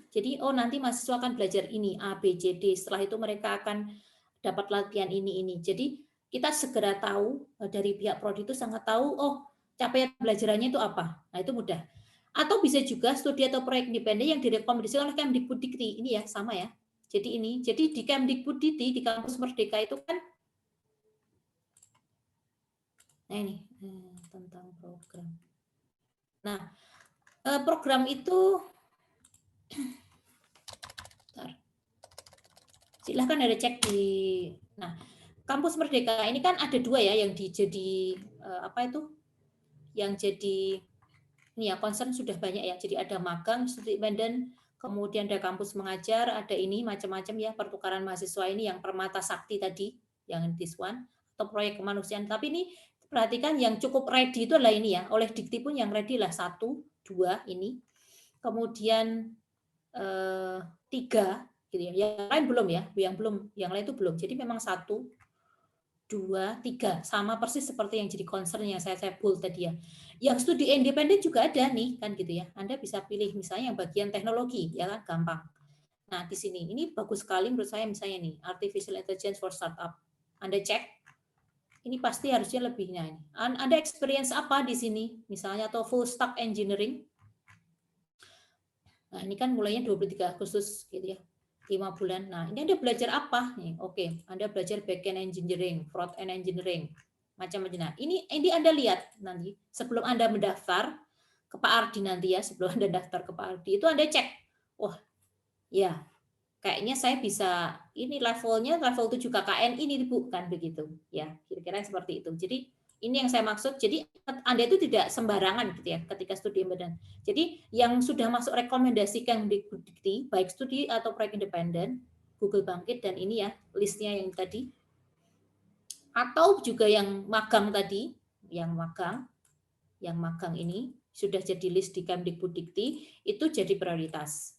Jadi, nanti mahasiswa akan belajar ini, A, B, C, D. Setelah itu mereka akan dapat latihan ini. Jadi, kita segera tahu, dari pihak prodi itu sangat tahu, capaian pembelajarannya itu apa. Nah, itu mudah. Atau bisa juga studi atau proyek independen yang direkomendasikan oleh Kemdikbuddikti. Ini ya, sama ya. Jadi ini, jadi di Kemdikbuddikti di Kampus Merdeka itu kan, nah ini tentang program. Nah, program itu, silahkan ada cek di, nah Kampus Merdeka ini kan ada 2 ya yang jadi apa itu, yang jadi ini ya concern sudah banyak ya. Jadi ada magang, studi independen, kemudian ada kampus mengajar, ada ini macam-macam ya pertukaran mahasiswa ini yang Permata Sakti tadi, yang this one, atau proyek kemanusiaan. Tapi ini perhatikan yang cukup ready itu adalah ini ya. Oleh Dikti pun yang ready lah 1, 2 ini. Kemudian 3 gitu ya. Yang lain belum ya, yang lain itu belum. Jadi memang 1, 2, 3 sama persis seperti yang jadi concern yang saya bold tadi ya. Yang studi independen juga ada nih kan gitu ya. Anda bisa pilih misalnya yang bagian teknologi ya kan gampang. Nah, di sini ini bagus sekali menurut saya misalnya nih artificial intelligence for startup. Anda cek ini pasti harusnya lebihnya ini. Anda experience apa di sini? Misalnya atau full stack engineering. Nah, ini kan mulainya 23 Agustus gitu ya. 5 bulan. Nah, ini Anda belajar apa nih? Oke, Anda belajar back-end engineering, front-end engineering, macam-macam. Nah, ini Anda lihat nanti sebelum Anda mendaftar ke Pak Ardi nanti ya, sebelum Anda daftar ke Pak Ardi, itu Anda cek. Wah, ya, kayaknya saya bisa ini levelnya level 7 KKN ini Bu, kan begitu. Ya, kira-kira seperti itu. Jadi ini yang saya maksud. Jadi Anda itu tidak sembarangan gitu ya ketika studi independen. Jadi yang sudah masuk rekomendasi Kemdikbuddikti, baik studi atau proyek independen, Google Bangkit dan ini ya listnya yang tadi, atau juga yang magang tadi, yang magang ini sudah jadi list di Kemdikbuddikti itu jadi prioritas.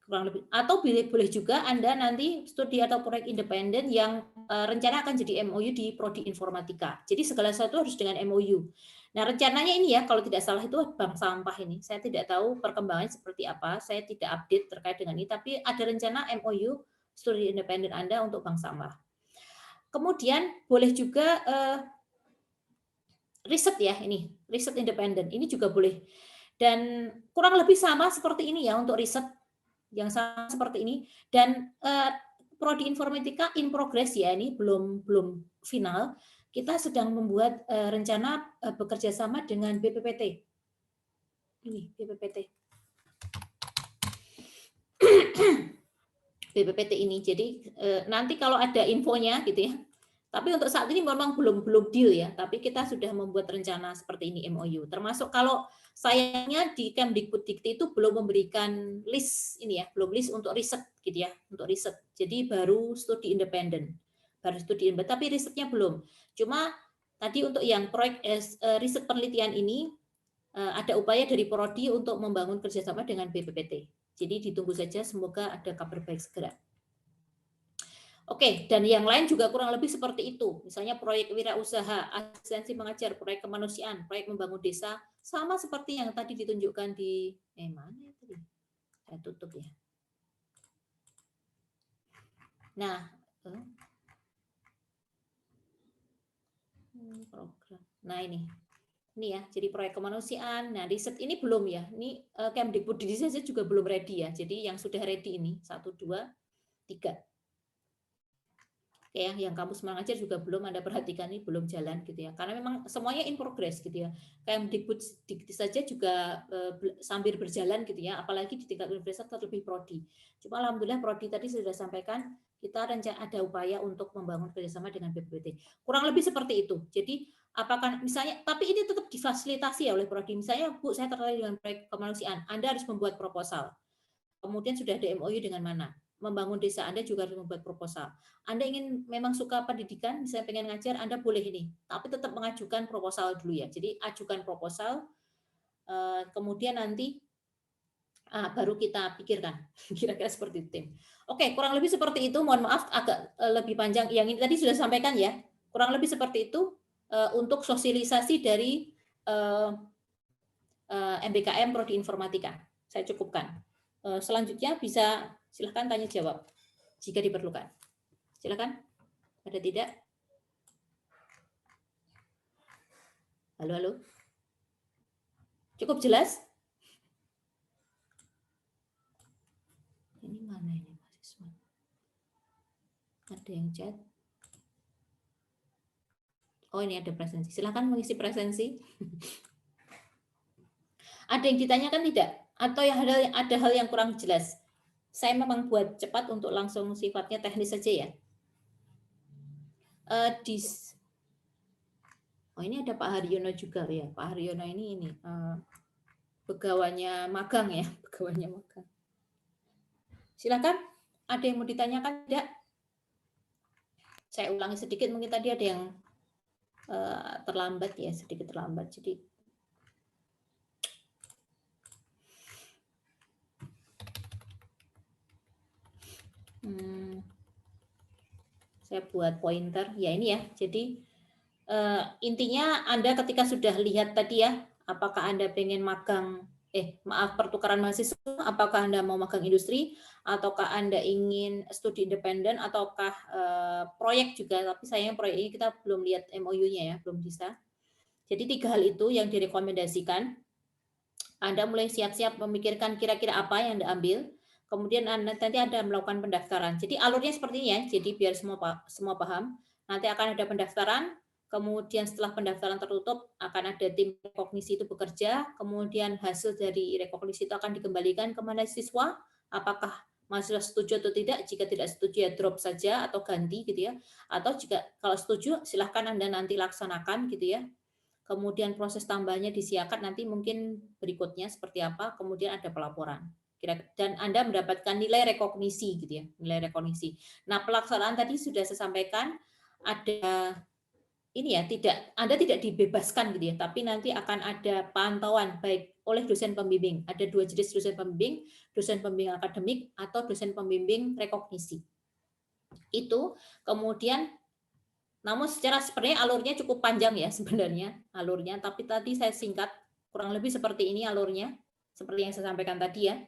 Kurang lebih, atau boleh juga Anda nanti studi atau proyek independen yang rencana akan jadi MOU di Prodi Informatika. Jadi segala sesuatu harus dengan MOU. Nah, rencananya ini ya, kalau tidak salah itu bank sampah ini. Saya tidak tahu perkembangannya seperti apa, saya tidak update terkait dengan ini, tapi ada rencana MOU studi independen Anda untuk bank sampah. Kemudian boleh juga riset ya, ini riset independen, ini juga boleh. Dan kurang lebih sama seperti ini ya untuk riset yang sama seperti ini dan prodi informatika in progress ya, ini belum final. Kita sedang membuat rencana bekerja sama dengan BPPT. Ini BPPT. BPPT ini. Jadi nanti kalau ada infonya gitu ya. Tapi untuk saat ini memang belum deal ya, tapi kita sudah membuat rencana seperti ini MOU. Termasuk kalau sayangnya di Kemdikbuddikti itu belum memberikan list ini ya, belum list untuk riset gitu ya, untuk riset. Jadi baru studi independen. Baru studi independen, tapi risetnya belum. Cuma tadi untuk yang proyek riset penelitian ini ada upaya dari Prodi untuk membangun kerjasama dengan BPPT. Jadi ditunggu saja, semoga ada kabar baik segera. Oke, dan yang lain juga kurang lebih seperti itu. Misalnya proyek wirausaha, asistensi mengajar, proyek kemanusiaan, proyek membangun desa, sama seperti yang tadi ditunjukkan di mana ya tadi? Saya tutup ya. Nah, program. Nah ini ya, jadi proyek kemanusiaan. Nah, riset ini belum ya. Ini Kemdikbuddikti saja juga belum ready ya. Jadi yang sudah ready ini 1, 2, 3. Ya, yang kampus mengajar juga belum Anda perhatikan ini belum jalan gitu ya. Karena memang semuanya in progress gitu ya. Kemdikbuddikti saja juga sambil berjalan gitu ya, apalagi di tingkat universitas atau lebih prodi. Cuma alhamdulillah prodi tadi sudah sampaikan kita ada upaya untuk membangun kerjasama dengan BPPT. Kurang lebih seperti itu. Jadi apakah misalnya, tapi ini tetap difasilitasi ya oleh prodi. Misalnya Bu, saya tertarik dengan proyek kemanusiaan, Anda harus membuat proposal. Kemudian sudah ada MOU dengan mana? Membangun desa, Anda juga harus membuat proposal. Anda ingin memang suka pendidikan, misalnya pengen ngajar, Anda boleh ini, tapi tetap mengajukan proposal dulu ya. Jadi ajukan proposal, kemudian nanti baru kita pikirkan, kira-kira seperti itu tim. Oke, kurang lebih seperti itu. Mohon maaf agak lebih panjang. Yang ini tadi sudah sampaikan ya. Kurang lebih seperti itu untuk sosialisasi dari MBKM Prodi Informatika. Saya cukupkan. Selanjutnya bisa silakan tanya jawab jika diperlukan. Silakan. Ada tidak? Halo, halo. Cukup jelas? Ini mana ini Ada yang chat. Oh, ini ada presensi. Silakan mengisi presensi. Ada yang ditanyakan tidak? Atau ada hal yang kurang jelas? Saya memang buat cepat untuk langsung sifatnya teknis saja ya. Oh, ini ada Pak Haryono juga ya. Pak Haryono ini pegawainya magang ya, pegawainya magang. Silakan, ada yang mau ditanyakan tidak? Saya ulangi sedikit, mungkin tadi ada yang terlambat ya, sedikit terlambat. Jadi saya buat pointer ya, ini ya. Jadi intinya Anda ketika sudah lihat tadi ya, apakah Anda pengen magang pertukaran mahasiswa, apakah Anda mau magang industri, ataukah Anda ingin studi independen, ataukah proyek juga, tapi sayang proyek ini kita belum lihat MOU-nya ya, belum bisa. Jadi 3 hal itu yang direkomendasikan. Anda mulai siap-siap memikirkan kira-kira apa yang Anda ambil, kemudian nanti Anda melakukan pendaftaran. Jadi alurnya seperti ini ya, jadi biar semua paham. Nanti akan ada pendaftaran, kemudian setelah pendaftaran tertutup akan ada tim rekognisi itu bekerja, kemudian hasil dari rekognisi itu akan dikembalikan ke mahasiswa, apakah mahasiswa setuju atau tidak. Jika tidak setuju ya drop saja atau ganti gitu ya. Atau jika kalau setuju silahkan Anda nanti laksanakan gitu ya. Kemudian proses tambahnya disiapkan nanti mungkin berikutnya seperti apa, kemudian ada pelaporan. Dan Anda mendapatkan nilai rekognisi gitu ya, nilai rekognisi. Nah, pelaksanaan tadi sudah saya sampaikan, ada ini ya, Anda tidak dibebaskan gitu ya, tapi nanti akan ada pantauan baik oleh dosen pembimbing. Ada 2 jenis dosen pembimbing akademik atau dosen pembimbing rekognisi. Itu kemudian namun sebenarnya alurnya cukup panjang ya sebenarnya alurnya, tapi tadi saya singkat kurang lebih seperti ini alurnya, seperti yang saya sampaikan tadi ya.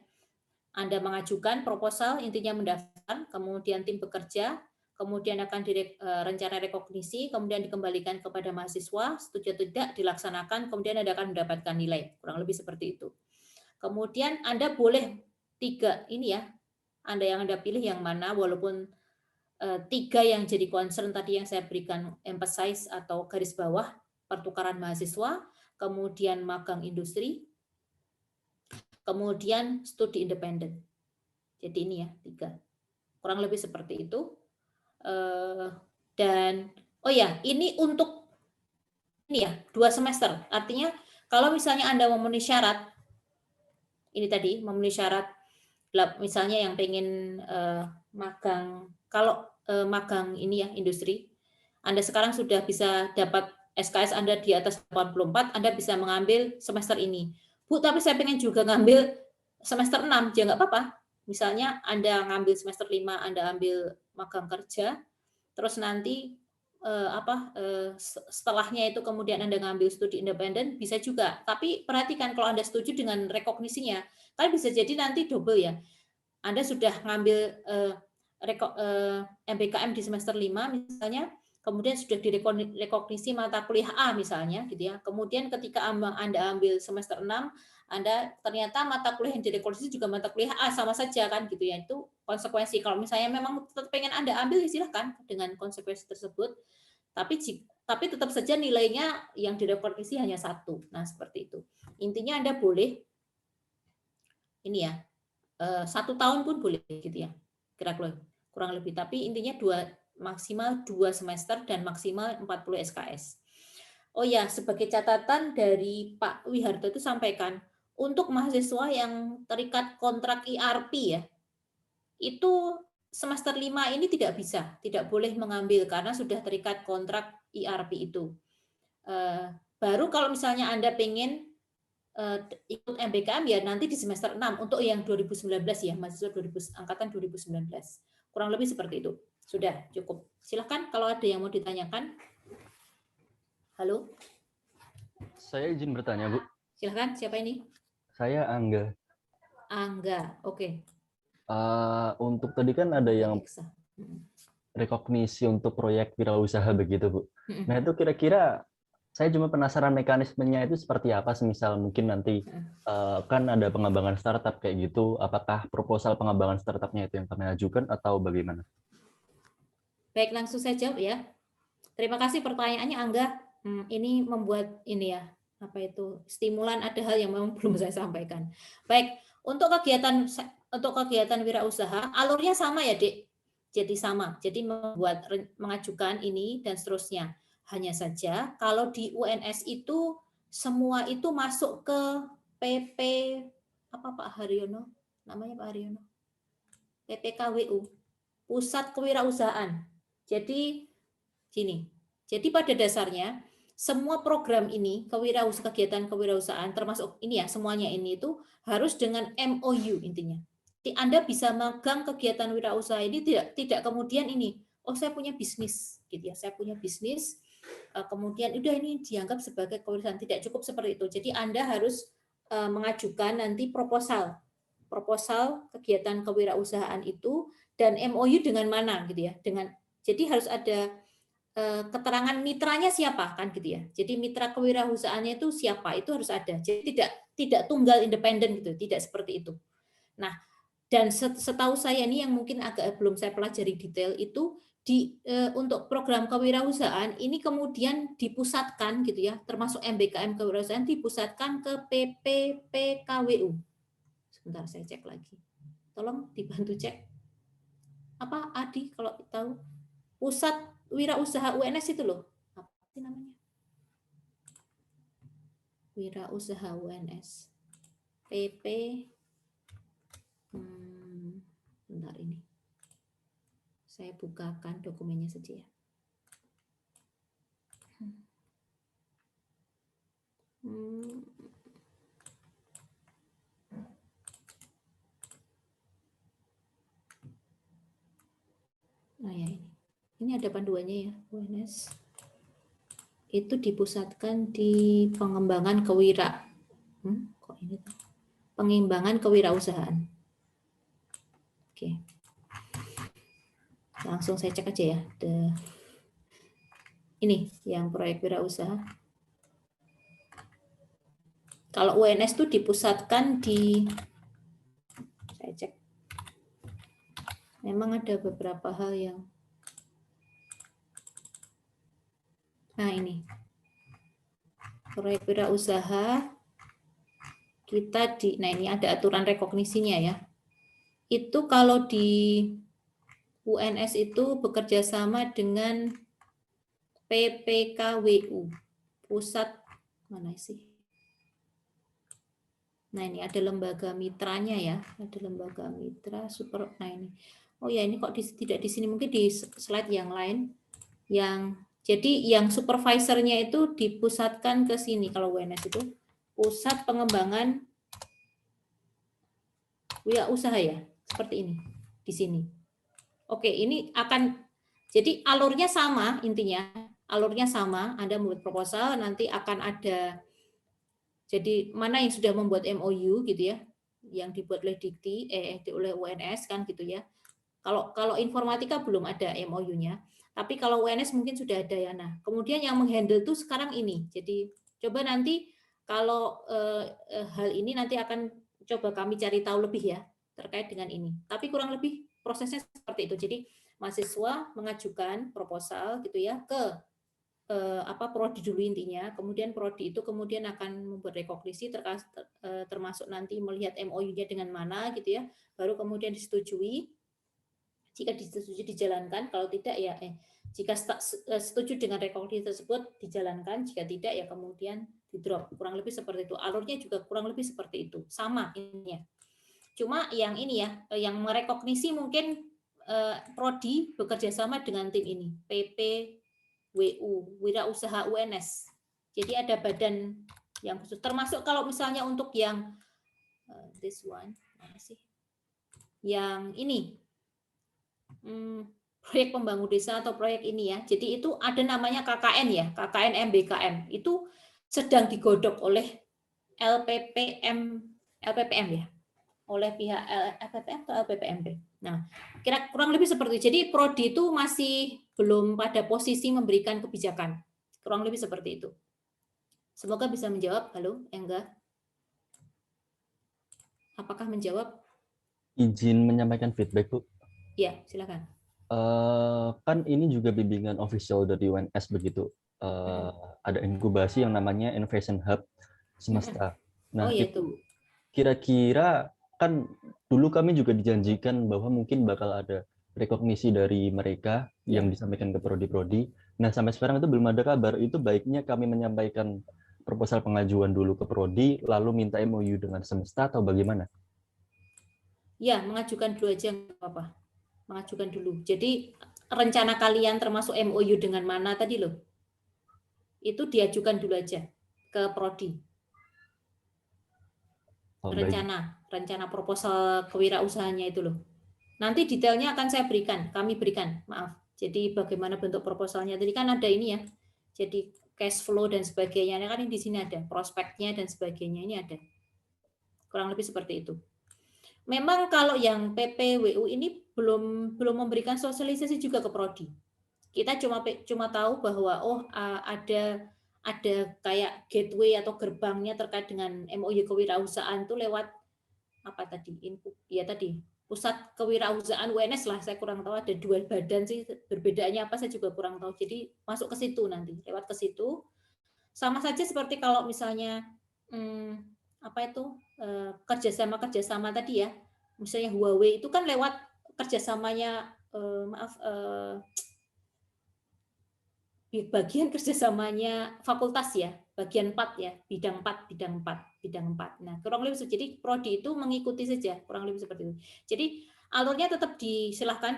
Anda mengajukan proposal, intinya mendaftar, kemudian tim bekerja, kemudian akan rencana rekognisi, kemudian dikembalikan kepada mahasiswa, setuju atau tidak dilaksanakan, kemudian Anda akan mendapatkan nilai, kurang lebih seperti itu. Kemudian Anda boleh 3 ini ya, yang Anda pilih yang mana, walaupun 3 yang jadi concern tadi yang saya berikan emphasize atau garis bawah, pertukaran mahasiswa, kemudian magang industri, kemudian studi independen. Jadi ini ya 3. Kurang lebih seperti itu. Dan oh ya, ini untuk ini ya 2 semester. Artinya kalau misalnya Anda memenuhi syarat, ini tadi memenuhi syarat, misalnya yang pengen magang, kalau magang ini ya industri, Anda sekarang sudah bisa dapat SKS Anda di atas 84, Anda bisa mengambil semester ini. Bu, tapi saya pengen juga ngambil semester 6, ya nggak apa-apa. Misalnya Anda ngambil semester 5, Anda ambil magang kerja, terus nanti setelahnya itu kemudian Anda ngambil studi independen, bisa juga. Tapi perhatikan kalau Anda setuju dengan rekognisinya, kan bisa jadi nanti double ya. Anda sudah ngambil MBKM di semester 5 misalnya, kemudian sudah direkognisi mata kuliah A misalnya gitu ya. Kemudian ketika Anda ambil semester 6, Anda ternyata mata kuliah yang direkognisi juga mata kuliah A, sama saja kan gitu ya. Itu konsekuensi. Kalau misalnya memang tetap pengen Anda ambil, silahkan dengan konsekuensi tersebut. Tapi tetap saja nilainya yang direkognisi hanya 1. Nah, seperti itu. Intinya Anda boleh ini ya, 1 tahun pun boleh gitu ya, kira-kira kurang lebih. Tapi intinya maksimal 2 semester dan maksimal 40 SKS. Oh ya, sebagai catatan dari Pak Wiharto itu sampaikan, untuk mahasiswa yang terikat kontrak IRP ya, itu semester 5 ini tidak bisa, tidak boleh mengambil karena sudah terikat kontrak IRP itu. Baru kalau misalnya Anda pengen ikut MBKM ya nanti di semester 6 untuk yang 2019 ya, mahasiswa angkatan 2019. Kurang lebih seperti itu. Sudah cukup. Silahkan kalau ada yang mau ditanyakan. Halo? Saya izin bertanya, Bu. Silahkan, siapa ini? Saya Angga. Angga, oke. Untuk tadi kan ada yang rekognisi untuk proyek wirausaha begitu, Bu. Nah, itu kira-kira saya cuma penasaran mekanismenya itu seperti apa, semisal mungkin nanti kan ada pengembangan startup kayak gitu, apakah proposal pengembangan startupnya itu yang kami ajukan atau bagaimana? Baik, langsung saya jawab ya. Terima kasih pertanyaannya Angga. Ini membuat ini ya, apa itu, stimulan, ada hal yang memang belum saya sampaikan. Baik, untuk kegiatan wirausaha, alurnya sama ya, Dek. Jadi sama. Jadi mengajukan ini dan seterusnya. Hanya saja kalau di UNS itu semua itu masuk ke PP apa Pak Haryono? Namanya Pak Haryono. PPKWU, Pusat Kewirausahaan. Jadi gini, jadi pada dasarnya semua program ini kegiatan kewirausahaan termasuk ini ya, semuanya ini itu harus dengan MOU intinya. Jadi Anda bisa magang kegiatan wirausaha ini tidak kemudian ini, oh saya punya bisnis gitu ya, saya punya bisnis kemudian udah ini dianggap sebagai kewirausahaan, tidak cukup seperti itu. Jadi Anda harus mengajukan nanti proposal kegiatan kewirausahaan itu dan MOU dengan mana gitu ya, jadi harus ada keterangan mitranya siapa kan gitu ya. Jadi mitra kewirausahaannya itu siapa, itu harus ada. Jadi tidak tunggal independen gitu, tidak seperti itu. Nah, dan setahu saya ini yang mungkin agak belum saya pelajari detail itu untuk program kewirausahaan ini kemudian dipusatkan gitu ya, termasuk MBKM kewirausahaan dipusatkan ke PPPKWU. Sebentar saya cek lagi. Tolong dibantu cek. Apa Adi kalau tahu? Pusat Wirausaha UNS itu loh. Apa sih namanya? Wirausaha UNS. PP. Bentar ini. Saya bukakan dokumennya saja ya. Nah ya ini. Ini ada panduannya ya, UNS. Itu dipusatkan di pengembangan kok ini tuh? Pengembangan kewirausahaan. Oke. Langsung saya cek aja ya. Ini yang proyek wirausaha. Kalau UNS itu dipusatkan di, saya cek. Memang ada beberapa hal yang, nah ini proyek wirausaha kita nah ini ada aturan rekognisinya ya. Itu kalau di UNS itu bekerja sama dengan PPKWU, pusat mana sih? Nah ini ada lembaga mitranya ya, ada lembaga mitra super. Nah ini, oh ya ini kok tidak di sini, mungkin di slide yang lain. Jadi yang supervisornya itu dipusatkan ke sini kalau UNS itu pusat pengembangan wirausaha ya, seperti ini di sini. Oke, ini akan jadi alurnya sama intinya, alurnya sama. Anda membuat proposal, nanti akan ada. Jadi mana yang sudah membuat MOU gitu ya, yang dibuat oleh Dikti, oleh UNS kan gitu ya. Kalau informatika belum ada MOU-nya, tapi kalau UNS mungkin sudah ada ya. Nah, kemudian yang menghandle itu sekarang ini. Jadi coba nanti kalau hal ini nanti akan coba kami cari tahu lebih ya terkait dengan ini. Tapi kurang lebih prosesnya seperti itu. Jadi mahasiswa mengajukan proposal gitu ya ke prodi dulu intinya, kemudian prodi itu kemudian akan membuat rekognisi termasuk nanti melihat MOU-nya dengan mana gitu ya, baru kemudian disetujui. Jika disetujui dijalankan, kalau tidak ya jika setuju dengan rekognisi tersebut dijalankan, jika tidak ya kemudian di drop. Kurang lebih seperti itu. Alurnya juga kurang lebih seperti itu. Sama ininya. Cuma yang ini ya, yang merekognisi mungkin prodi bekerja sama dengan tim ini, PPWU, Wirausaha UNS. Jadi ada badan yang khusus. Termasuk kalau misalnya untuk yang this one, mana sih? Yang ini proyek pembangun desa atau proyek ini ya. Jadi itu ada namanya KKN ya, KKN MBKM. Itu sedang digodok oleh LPPM ya, oleh pihak LPPM atau LPPMP. Nah, kurang lebih seperti itu. Jadi prodi itu masih belum pada posisi memberikan kebijakan. Kurang lebih seperti itu. Semoga bisa menjawab. Halo, Engga. Apakah menjawab? Izin menyampaikan feedback, Bu. Ya, silakan. Kan ini juga bimbingan official dari UNS begitu. Ada inkubasi yang namanya Innovation Hub Semesta. Nah, iya itu kira-kira kan dulu kami juga dijanjikan bahwa mungkin bakal ada rekognisi dari mereka yang disampaikan ke prodi-prodi. Nah, sampai sekarang itu belum ada kabar. Itu baiknya kami menyampaikan proposal pengajuan dulu ke prodi, lalu minta MOU dengan Semesta atau bagaimana? Ya, mengajukan dulu aja nggak apa-apa. Mengajukan dulu. Jadi rencana kalian termasuk MOU dengan mana tadi loh? Itu diajukan dulu aja ke prodi. Rencana proposal kewirausahanya itu loh. Nanti detailnya akan saya berikan, kami berikan, maaf. Jadi bagaimana bentuk proposalnya tadi kan ada ini ya. Jadi cash flow dan sebagainya kan di sini ada, prospeknya dan sebagainya ini ada. Kurang lebih seperti itu. Memang kalau yang PPWU ini belum memberikan sosialisasi juga ke prodi. Kita cuma tahu bahwa ada kayak gateway atau gerbangnya terkait dengan MOU kewirausahaan itu lewat apa tadi? Ya tadi pusat kewirausahaan UNS lah, saya kurang tahu, ada 2 badan sih, berbedaannya apa saya juga kurang tahu. Jadi masuk ke situ nanti, lewat ke situ. Sama saja seperti kalau misalnya kerjasama tadi ya, misalnya Huawei itu kan lewat kerjasamanya bagian kerjasamanya fakultas ya, bagian 4 ya, bidang 4. Nah, kurang lebih jadi prodi itu mengikuti saja, kurang lebih seperti itu. Jadi alurnya tetap disilahkan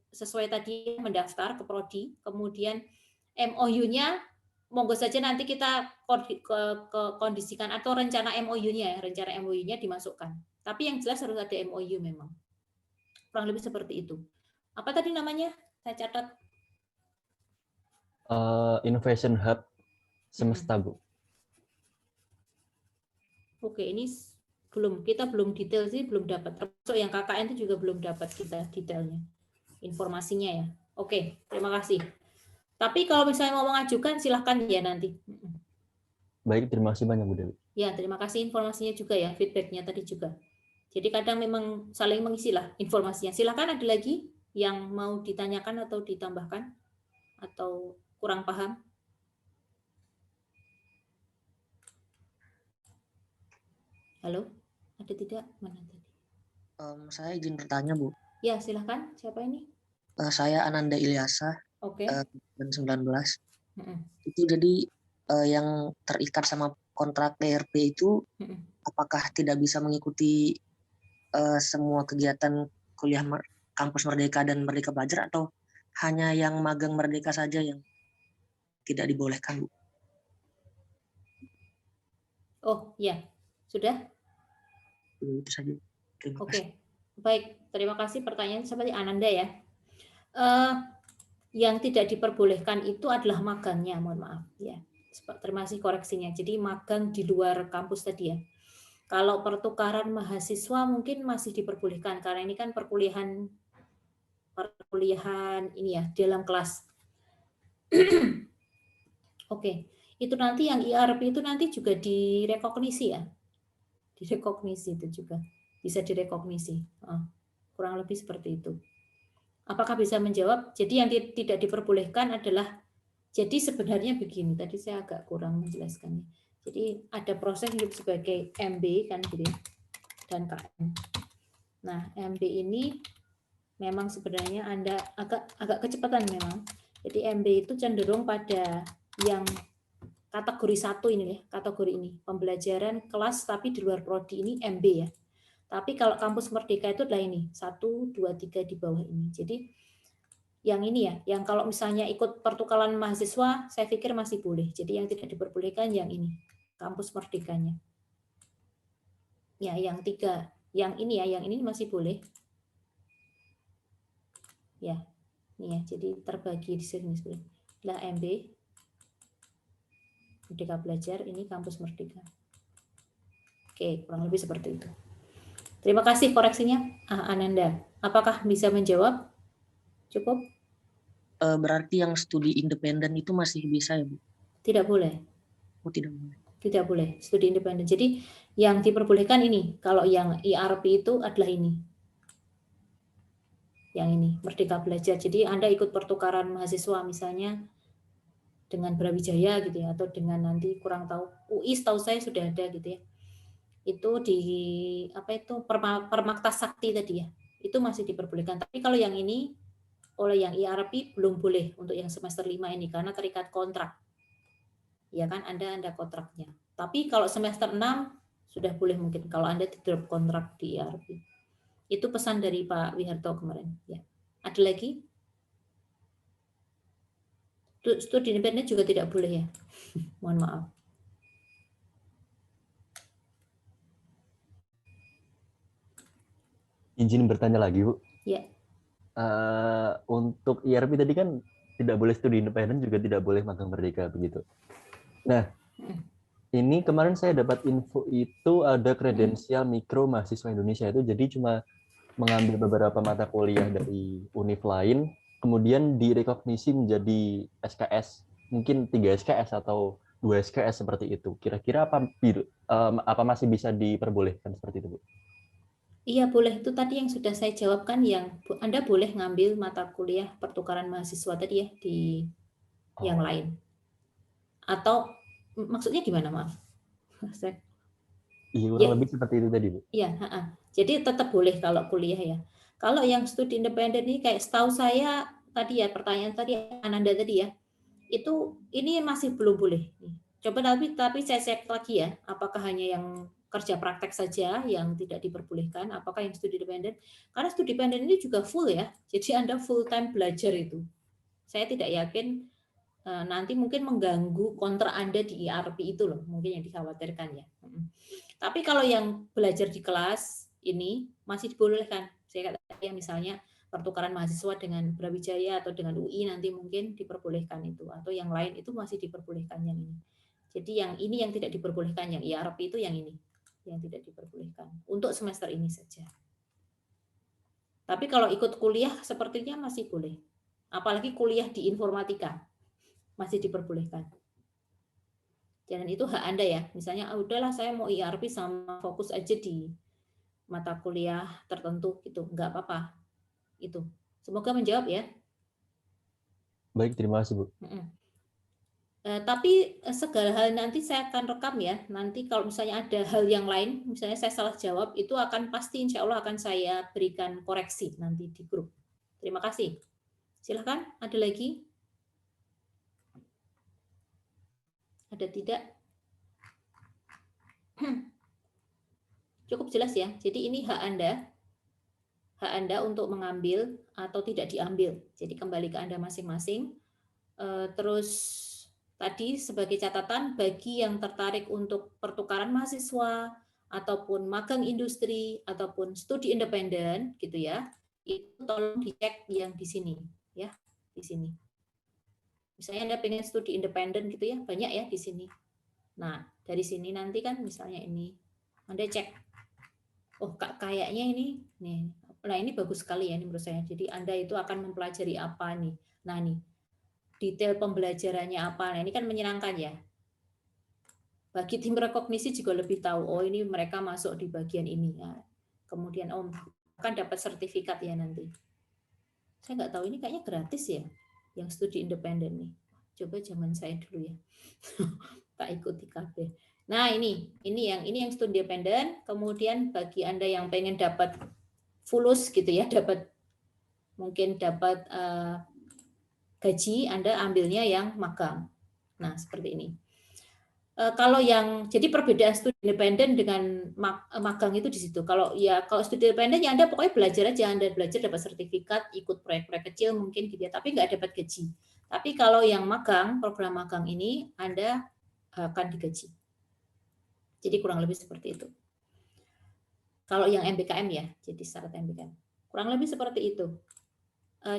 sesuai tadi mendaftar ke prodi, kemudian MOU-nya monggo saja nanti kita kondisikan atau rencana MOU-nya dimasukkan. Tapi yang jelas harus ada MOU memang. Kurang lebih seperti itu. Apa tadi namanya? Saya catat. Innovation Hub Semesta, Bu. Oke, ini kita belum detail sih, belum dapat. Termasuk yang KKN itu juga belum dapat kita detailnya, informasinya ya. Oke, terima kasih. Tapi kalau misalnya mau mengajukan, silahkan ya nanti. Baik, terima kasih banyak Bu Dewi. Ya, terima kasih informasinya juga ya, feedbacknya tadi juga. Jadi kadang memang saling mengisi lah informasinya. Silahkan ada lagi yang mau ditanyakan atau ditambahkan atau kurang paham. Halo, ada tidak? Mana tadi? Saya izin bertanya, Bu. Ya, silahkan. Siapa ini? Saya Ananda Ilyasa, Oke. 19. Itu jadi yang terikat sama kontrak PRP itu, apakah tidak bisa mengikuti semua kegiatan kuliah kampus Merdeka dan Merdeka Belajar, atau hanya yang magang Merdeka saja yang tidak dibolehkan, Bu? Oh, ya. Sudah? Itu saja. Terima kasih. Baik. Terima kasih pertanyaan seperti Ananda ya. Yang tidak diperbolehkan itu adalah magangnya, mohon maaf ya. Terima kasih koreksinya. Jadi magang di luar kampus tadi ya. Kalau pertukaran mahasiswa mungkin masih diperbolehkan karena ini kan perkuliahan ini ya, dalam kelas. Oke. Itu nanti yang IRP itu nanti juga direkognisi ya. Direkognisi itu juga. Bisa direkognisi. Kurang lebih seperti itu. Apakah bisa menjawab? Jadi yang tidak diperbolehkan adalah, jadi sebenarnya begini, tadi saya agak kurang menjelaskannya. Jadi ada proses yang disebut sebagai MB kan gitu ya, dan KM. Nah, MB ini memang sebenarnya Anda agak kecepatan memang. Jadi MB itu cenderung pada yang kategori 1 ini ya, kategori ini. Pembelajaran kelas tapi di luar prodi ini MB ya. Tapi kalau kampus Merdeka itu adalah ini, 1, 2, 3 di bawah ini. Jadi yang ini ya, yang kalau misalnya ikut pertukaran mahasiswa, saya pikir masih boleh. Jadi yang tidak diperbolehkan yang ini, kampus Merdekanya. Ya, yang 3, yang ini ya, yang ini masih boleh. Ya, ini ya, jadi terbagi di sini sebenarnya. Lah MB, Merdeka Belajar, ini kampus Merdeka. Oke, kurang lebih seperti itu. Terima kasih koreksinya, Ananda. Apakah bisa menjawab? Cukup? Berarti yang studi independen itu masih bisa ya, Bu? Tidak boleh. Oh, tidak boleh. Tidak boleh, studi independen. Jadi yang diperbolehkan ini, kalau yang IRP itu adalah ini. yang ini, Merdeka Belajar. Jadi Anda ikut pertukaran mahasiswa misalnya dengan Brawijaya gitu ya, atau dengan nanti kurang tahu, UI setahu saya sudah ada gitu ya. Itu di apa itu Permakta Sakti tadi ya, itu masih diperbolehkan. Tapi kalau yang ini oleh yang IRP belum boleh untuk yang semester 5 ini karena terikat kontrak. Ya kan, Anda kontraknya. Tapi kalau semester 6 sudah boleh mungkin kalau Anda drop kontrak di IRP. Itu pesan dari Pak Wiharto kemarin. Ya. Ada lagi? Studi independen juga tidak boleh ya. Mohon maaf. Izin bertanya lagi, Bu. Ya. Untuk IRP tadi kan tidak boleh studi independen, juga tidak boleh magang merdeka begitu. Nah, ini kemarin saya dapat info itu ada kredensial mikro mahasiswa Indonesia itu, jadi cuma mengambil beberapa mata kuliah dari univ lain, kemudian direkognisi menjadi SKS, mungkin 3 SKS atau 2 SKS seperti itu. Kira-kira apa masih bisa diperbolehkan seperti itu, Bu? Iya boleh, itu tadi yang sudah saya jawabkan, yang Anda boleh ngambil mata kuliah pertukaran mahasiswa tadi ya di yang lain. Atau maksudnya gimana, maaf? Iya, kurang lebih seperti itu tadi, Bu. Iya, jadi tetap boleh kalau kuliah ya. Kalau yang studi independen ini kayak setahu saya tadi ya, pertanyaan tadi Ananda tadi ya, itu ini masih belum boleh. Coba tapi saya cek lagi ya, apakah hanya yang kerja praktek saja yang tidak diperbolehkan, apakah yang studi independen? Karena studi independen ini juga full ya, jadi Anda full time belajar itu. Saya tidak yakin nanti mungkin mengganggu kontrak Anda di IRP itu loh, mungkin yang dikhawatirkan ya. Tapi kalau yang belajar di kelas ini masih dibolehkan. Saya katakan misalnya pertukaran mahasiswa dengan Brawijaya atau dengan UI nanti mungkin diperbolehkan itu, atau yang lain itu masih diperbolehkan yang ini. Jadi yang ini yang tidak diperbolehkan, yang IRP itu yang ini yang tidak diperbolehkan untuk semester ini saja. Tapi kalau ikut kuliah sepertinya masih boleh. Apalagi kuliah di informatika masih diperbolehkan. Dan itu hak Anda ya. Misalnya, udahlah saya mau IRP sama fokus aja di mata kuliah tertentu gitu, nggak apa-apa. Itu. Semoga menjawab ya. Baik, terima kasih, Bu. Tapi segala hal nanti saya akan rekam ya. Nanti kalau misalnya ada hal yang lain, misalnya saya salah jawab, itu akan pasti insya Allah akan saya berikan koreksi nanti di grup. Terima kasih. Silahkan, ada lagi? Ada tidak? Cukup jelas ya. Jadi ini hak Anda untuk mengambil atau tidak diambil. Jadi kembali ke Anda masing-masing. Terus tadi sebagai catatan bagi yang tertarik untuk pertukaran mahasiswa ataupun magang industri ataupun studi independen gitu ya, itu tolong dicek yang di sini ya, di sini. Misalnya Anda pengen studi independen gitu ya, banyak ya di sini. Nah, dari sini nanti kan misalnya ini Anda cek, oh kayaknya ini nih. Nah, ini bagus sekali ya ini menurut saya. Jadi Anda itu akan mempelajari apa nih. Nah, nih detail pembelajarannya apa. Nah, ini kan menyenangkan ya. Bagi tim rekognisi juga lebih tahu, oh ini mereka masuk di bagian ini. Nah, kemudian akan dapat sertifikat ya nanti. Saya nggak tahu, ini kayaknya gratis ya, yang studi independen nih. Coba zaman saya dulu ya. Tak ikuti KB. Nah, ini yang studi independen. Kemudian bagi Anda yang pengen dapat fulus gitu ya, mungkin dapat gaji, Anda ambilnya yang magang. Nah, seperti ini. Kalau yang jadi perbedaan studi independen dengan magang itu di situ. Kalau studi independen ya Anda pokoknya belajar aja, Anda belajar dapat sertifikat, ikut proyek-proyek kecil mungkin gitu ya, tapi nggak dapat gaji. Tapi kalau yang magang, program magang ini Anda akan digaji. Jadi kurang lebih seperti itu. Kalau yang MBKM ya, jadi syarat MBKM. Kurang lebih seperti itu.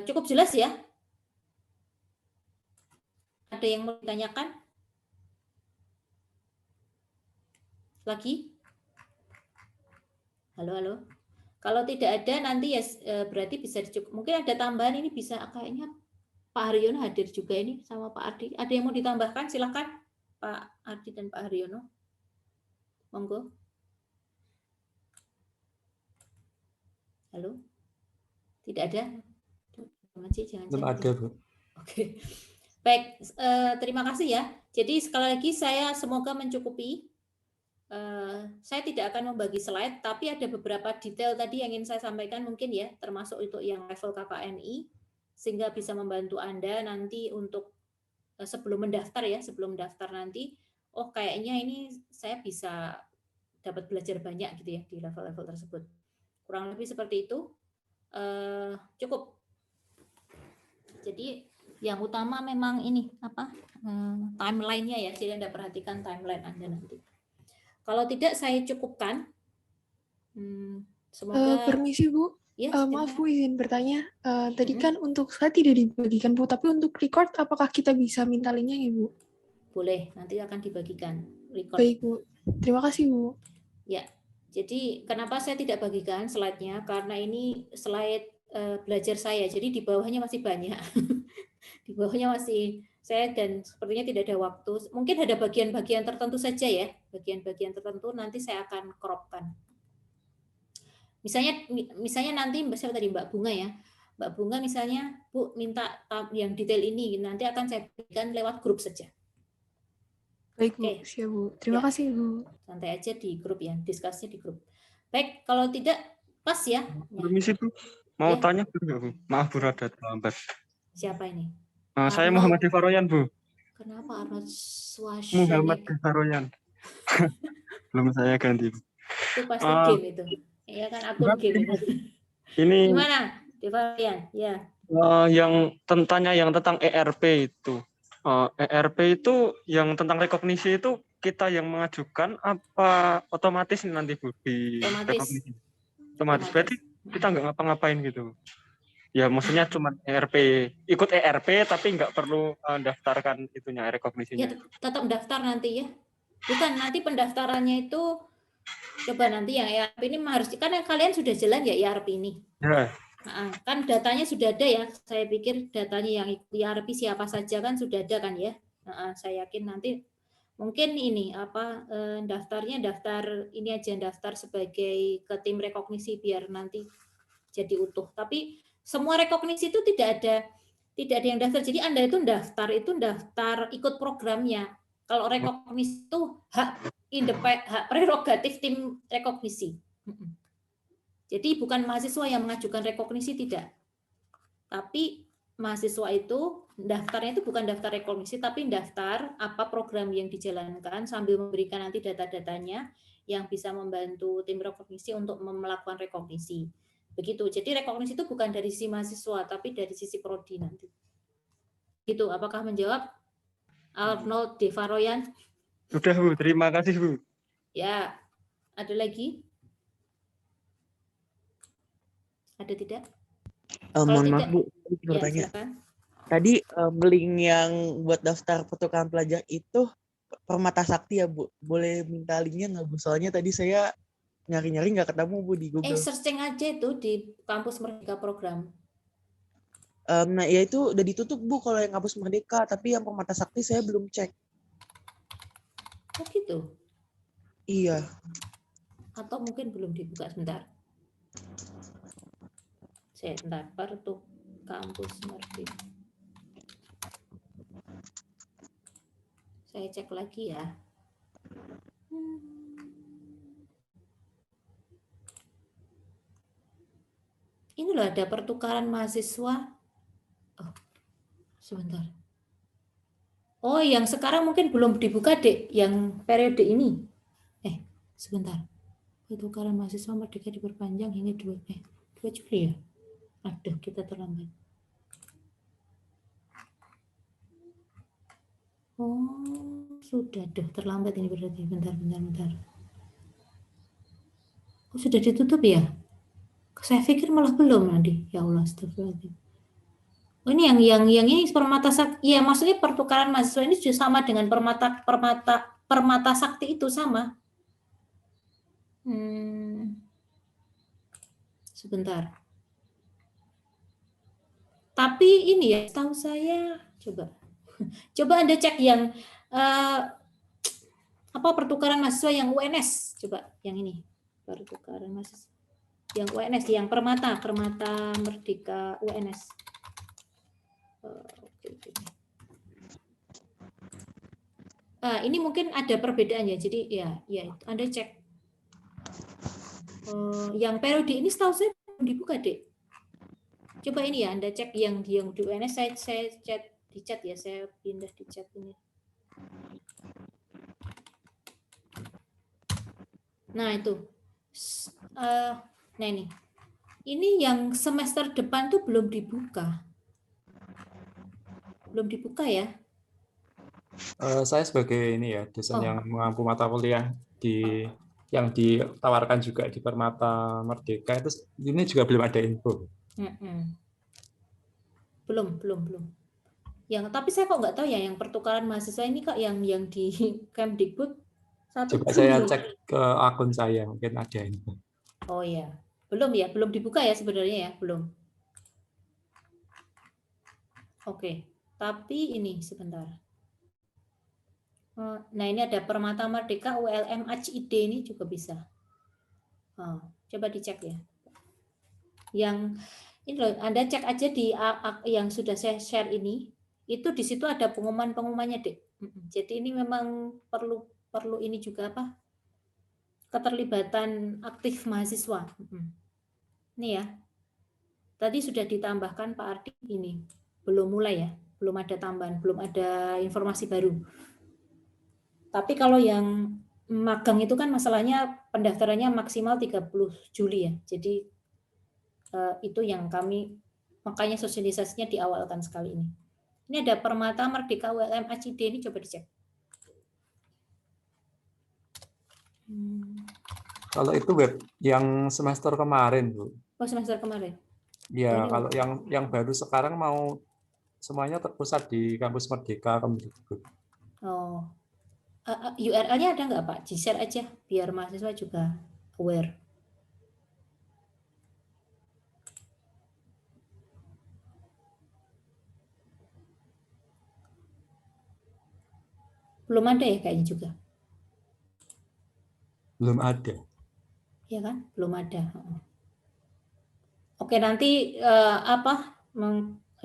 Cukup jelas ya? Ada yang mau ditanyakan? Lagi? Halo. Kalau tidak ada nanti ya berarti bisa dicukup. Mungkin ada tambahan ini bisa kayaknya Pak Haryono hadir juga ini sama Pak Ardi. Ada yang mau ditambahkan? Silakan Pak Ardi dan Pak Haryono. Monggo. Halo. Tidak ada? Belum ada, Bu. Oke. Baik, terima kasih ya. Jadi sekali lagi saya semoga mencukupi. Saya tidak akan membagi slide, tapi ada beberapa detail tadi yang ingin saya sampaikan mungkin ya, termasuk untuk yang level KKNI, sehingga bisa membantu Anda nanti untuk sebelum mendaftar ya, sebelum mendaftar nanti, oh kayaknya ini saya bisa dapat belajar banyak gitu ya di level-level tersebut. Kurang lebih seperti itu. Cukup. Jadi yang utama memang ini apa timeline-nya ya, jadi Anda perhatikan timeline Anda nanti. Kalau tidak saya cukupkan. Semoga. Permisi Bu, ya, maaf Bu izin bertanya. Tadi kan untuk saya tidak dibagikan Bu, tapi untuk record apakah kita bisa minta linknya ya Bu? Boleh, nanti akan dibagikan record. Baik Bu, terima kasih Bu. Ya, jadi kenapa saya tidak bagikan slide-nya? Karena ini slide belajar saya, jadi di bawahnya masih banyak. Di bawahnya masih saya dan sepertinya tidak ada waktu. Mungkin ada bagian-bagian tertentu saja ya, bagian-bagian tertentu nanti saya akan cropkan. Misalnya nanti Mbak Bunga ya, Mbak Bunga misalnya Bu minta yang detail ini, nanti akan saya berikan lewat grup saja. Baik Bu, siap Bu. Terima kasih Bu. Santai aja di grup ya, diskusinya di grup. Baik, kalau tidak pas ya. Permisi Bu, mau tanya Bu? Maaf Bu, rada terlambat. Siapa ini? Saya Muhammad Devaroyan Bu. Kenapa Arnold Schwarzenegger? Muhammad Devaroyan. Belum saya ganti Bu. Itu pasti game itu. Iya kan akun game itu. Ini gimana Devaroyan? Ya. Yang tentang ERP itu. ERP itu yang tentang rekognisi itu kita yang mengajukan apa otomatis nanti Bu di rekognisi? Otomatis. Berarti kita nggak ngapa-ngapain gitu. Ya maksudnya cuma ERP, ikut ERP tapi nggak perlu daftarkan itunya rekognisinya. Ya, tetap daftar nanti ya. Bukan, nanti pendaftarannya itu coba nanti yang ERP ini harus kan kalian sudah jalan ya ERP ini. Ya. Nah, kan datanya sudah ada ya. Saya pikir datanya yang ERP siapa saja kan sudah ada kan ya. Nah, saya yakin nanti mungkin ini apa daftarnya daftar ini aja, daftar sebagai ke tim rekognisi biar nanti jadi utuh. Tapi semua rekognisi itu tidak ada yang daftar. Jadi Anda itu daftar ikut programnya. Kalau rekognisi itu hak prerogatif tim rekognisi. Jadi bukan mahasiswa yang mengajukan rekognisi, tidak. Tapi mahasiswa itu daftarnya itu bukan daftar rekognisi, tapi daftar apa program yang dijalankan sambil memberikan nanti data-datanya yang bisa membantu tim rekognisi untuk melakukan rekognisi. Begitu. Jadi rekognisi itu bukan dari sisi mahasiswa, tapi dari sisi prodi nanti. Gitu. Apakah menjawab Arnold Devaroyan? Sudah Bu, terima kasih Bu. Ya, ada lagi? Ada tidak? Mohon maaf Bu, bertanya. Ya, tadi link yang buat daftar pertukaran pelajar itu Permata Sakti ya Bu? Boleh minta linknya nggak Bu? Soalnya tadi saya nyari-nyari nggak ketemu Bu di Google. Searching aja itu di Kampus Merdeka Program. Nah ya itu udah ditutup Bu kalau yang Kampus Merdeka, tapi yang Permata Sakti saya belum cek. Oh gitu? Iya. Atau mungkin belum dibuka, sebentar. Sebentar, tuh Kampus Merdeka. Saya cek lagi ya. Ini loh ada pertukaran mahasiswa. Oh, sebentar. Oh, yang sekarang mungkin belum dibuka, Dek, yang periode ini. Sebentar. Pertukaran mahasiswa Merdeka diperpanjang hingga 2 Juli ya? Aduh, kita terlambat. Oh, sudah terlambat ini berarti. Bentar. Oh, sudah ditutup ya? Saya pikir malah belum nanti. Ya Allah, astagfirullahaladzim. Oh, ini yang ini Permata Sakti. Ya, maksudnya pertukaran mahasiswa ini sudah sama dengan Permata Sakti itu sama. Sebentar. Tapi ini ya, setahu saya coba Anda cek yang pertukaran mahasiswa yang UNS, coba yang ini pertukaran mahasiswa. Yang UNS, yang Permata Merdeka UNS. Oke. Ini mungkin ada perbedaannya. Jadi ya Anda cek. Yang periode ini setahu saya belum dibuka, Dek. Coba ini ya, Anda cek yang di UNS, saya chat di chat ya, saya pindah di chat ini. Nah, itu. Nah, ini. Ini yang semester depan tuh belum dibuka. Belum dibuka ya? Saya sebagai ini ya, dosen yang mengampu mata kuliah yang ditawarkan juga di Permata Merdeka, itu ini juga belum ada info. Belum. Tapi saya kok nggak tahu ya yang pertukaran mahasiswa ini Kak yang di Kemdikbud 1 Coba Juli. saya cek ke akun saya, mungkin ada info. Oh ya, belum dibuka ya sebenarnya ya, belum. Oke, tapi ini sebentar. Nah, ini ada Permata Merdeka ULM HID ini juga bisa. Coba dicek ya. Yang ini loh, Anda cek aja di yang sudah saya share ini, itu di situ ada pengumumannya, Dek. Jadi ini memang perlu ini juga apa? Keterlibatan aktif mahasiswa. Ini ya. Tadi sudah ditambahkan Pak Ardi ini. Belum mulai ya, belum ada tambahan, belum ada informasi baru. Tapi kalau yang magang itu kan masalahnya pendaftarannya maksimal 30 Juli ya. Jadi itu yang kami, makanya sosialisasinya diawalkan sekali ini. Ini ada Permata Merdeka ULM HID ini, coba dicek. Kalau itu web yang semester kemarin, Bu. Oh, semester kemarin. Ya, kalau yang baru sekarang mau semuanya terpusat di kampus Merdeka Kemdikbud. Oh. URL-nya ada nggak Pak? Di-share aja biar mahasiswa juga aware. Belum ada ya kayaknya juga. Belum ada. Ya kan? Belum ada. Oke, nanti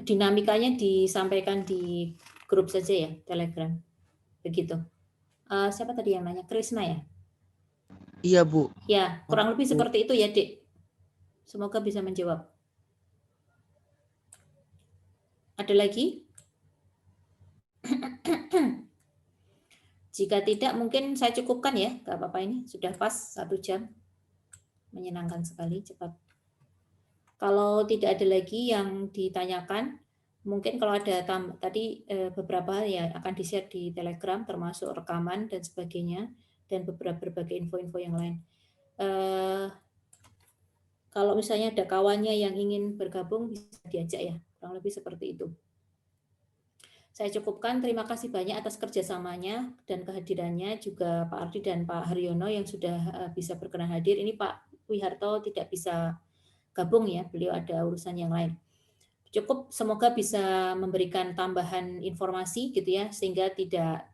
dinamikanya disampaikan di grup saja ya, Telegram. Begitu. Siapa tadi yang nanya? Krisna ya? Iya, Bu. Ya, kurang lebih seperti itu ya, Dik. Semoga bisa menjawab. Ada lagi? Jika tidak, mungkin saya cukupkan ya. Gak apa-apa, ini sudah pas 1 jam. Menyenangkan sekali, cepat. Kalau tidak ada lagi yang ditanyakan, mungkin kalau ada tadi beberapa ya akan di-share di Telegram, termasuk rekaman dan sebagainya, dan berbagai info-info yang lain. Kalau misalnya ada kawannya yang ingin bergabung, bisa diajak ya, kurang lebih seperti itu. Saya cukupkan, terima kasih banyak atas kerjasamanya dan kehadirannya, juga Pak Ardi dan Pak Haryono yang sudah bisa berkenan hadir. Ini Pak Wiharto tidak bisa gabung ya, beliau ada urusan yang lain. Cukup, semoga bisa memberikan tambahan informasi gitu ya, sehingga tidak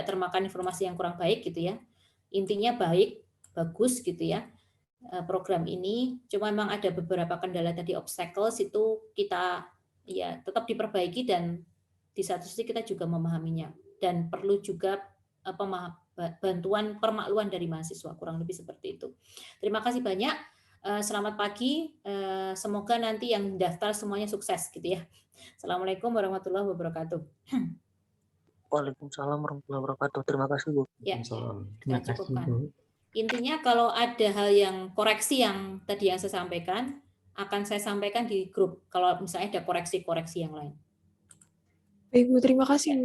termakan informasi yang kurang baik gitu ya. Intinya baik, bagus gitu ya program ini. Cuma memang ada beberapa kendala tadi, obstacles itu kita ya tetap diperbaiki, dan di satu sisi kita juga memahaminya, dan perlu juga bantuan permakluman dari mahasiswa, kurang lebih seperti itu. Terima kasih banyak. Selamat pagi. Semoga nanti yang daftar semuanya sukses gitu ya. Assalamualaikum warahmatullahi wabarakatuh. Waalaikumsalam warahmatullahi wabarakatuh. Terima kasih, Bu. Ya, Terima kasih, Bu. Intinya kalau ada hal yang koreksi yang tadi yang saya sampaikan, akan saya sampaikan di grup kalau misalnya ada koreksi-koreksi yang lain. Baik, Bu. Terima kasih, Bu.